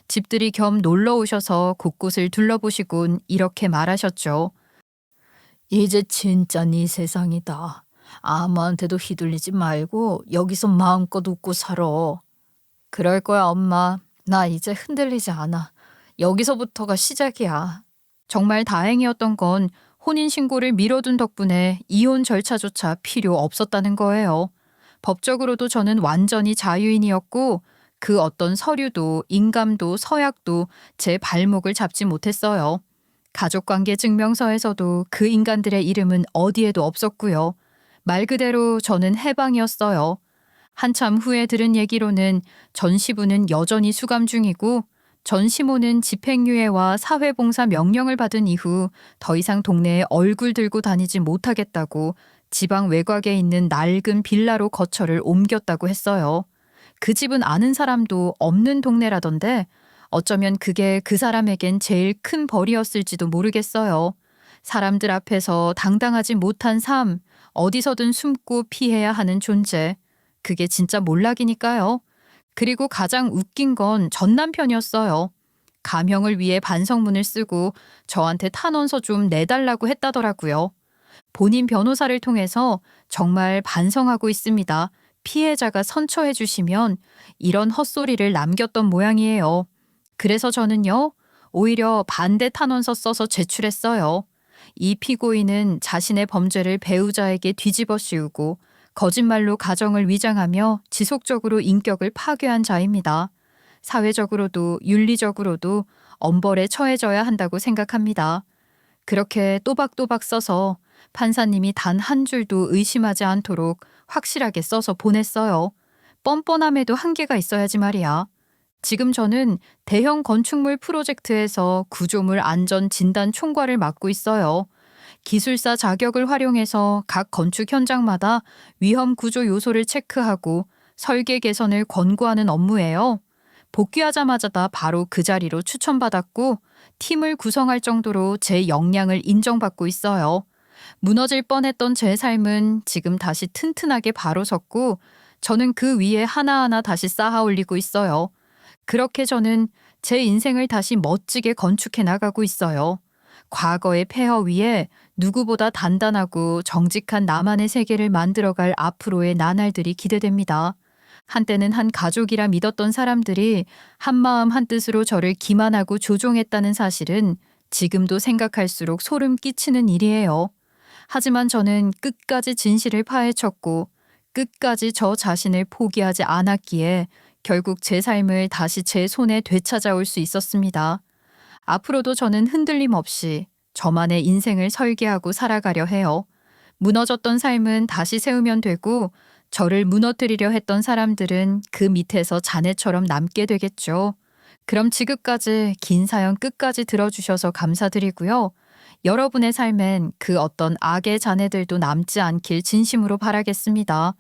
집들이 겸 놀러 오셔서 곳곳을 둘러보시곤 이렇게 말하셨죠. 이제 진짜 네 세상이다. 아무한테도 휘둘리지 말고 여기서 마음껏 웃고 살아. 그럴 거야, 엄마. 나 이제 흔들리지 않아. 여기서부터가 시작이야. 정말 다행이었던 건 혼인신고를 미뤄둔 덕분에 이혼 절차조차 필요 없었다는 거예요. 법적으로도 저는 완전히 자유인이었고 그 어떤 서류도 인감도 서약도 제 발목을 잡지 못했어요. 가족관계 증명서에서도 그 인간들의 이름은 어디에도 없었고요. 말 그대로 저는 해방이었어요. 한참 후에 들은 얘기로는 전 시부는 여전히 수감 중이고 전 시모는 집행유예와 사회봉사 명령을 받은 이후 더 이상 동네에 얼굴 들고 다니지 못하겠다고 지방 외곽에 있는 낡은 빌라로 거처를 옮겼다고 했어요. 그 집은 아는 사람도 없는 동네라던데 어쩌면 그게 그 사람에겐 제일 큰 벌이었을지도 모르겠어요. 사람들 앞에서 당당하지 못한 삶, 어디서든 숨고 피해야 하는 존재. 그게 진짜 몰락이니까요. 그리고 가장 웃긴 건 전 남편이었어요. 감형을 위해 반성문을 쓰고 저한테 탄원서 좀 내달라고 했다더라고요. 본인 변호사를 통해서 정말 반성하고 있습니다. 피해자가 선처해 주시면 이런 헛소리를 남겼던 모양이에요. 그래서 저는요, 오히려 반대 탄원서 써서 제출했어요. 이 피고인은 자신의 범죄를 배우자에게 뒤집어 씌우고 거짓말로 가정을 위장하며 지속적으로 인격을 파괴한 자입니다. 사회적으로도 윤리적으로도 엄벌에 처해져야 한다고 생각합니다. 그렇게 또박또박 써서 판사님이 단 한 줄도 의심하지 않도록 확실하게 써서 보냈어요. 뻔뻔함에도 한계가 있어야지 말이야. 지금 저는 대형 건축물 프로젝트에서 구조물 안전 진단 총괄을 맡고 있어요. 기술사 자격을 활용해서 각 건축 현장마다 위험 구조 요소를 체크하고 설계 개선을 권고하는 업무예요. 복귀하자마자 다 바로 그 자리로 추천받았고 팀을 구성할 정도로 제 역량을 인정받고 있어요. 무너질 뻔했던 제 삶은 지금 다시 튼튼하게 바로 섰고 저는 그 위에 하나하나 다시 쌓아 올리고 있어요. 그렇게 저는 제 인생을 다시 멋지게 건축해 나가고 있어요. 과거의 폐허 위에 누구보다 단단하고 정직한 나만의 세계를 만들어갈 앞으로의 나날들이 기대됩니다. 한때는 한 가족이라 믿었던 사람들이 한마음 한뜻으로 저를 기만하고 조종했다는 사실은 지금도 생각할수록 소름 끼치는 일이에요. 하지만 저는 끝까지 진실을 파헤쳤고 끝까지 저 자신을 포기하지 않았기에 결국 제 삶을 다시 제 손에 되찾아올 수 있었습니다. 앞으로도 저는 흔들림 없이 저만의 인생을 설계하고 살아가려 해요. 무너졌던 삶은 다시 세우면 되고 저를 무너뜨리려 했던 사람들은 그 밑에서 잔해처럼 남게 되겠죠. 그럼 지금까지 긴 사연 끝까지 들어주셔서 감사드리고요. 여러분의 삶엔 그 어떤 악의 잔해들도 남지 않길 진심으로 바라겠습니다.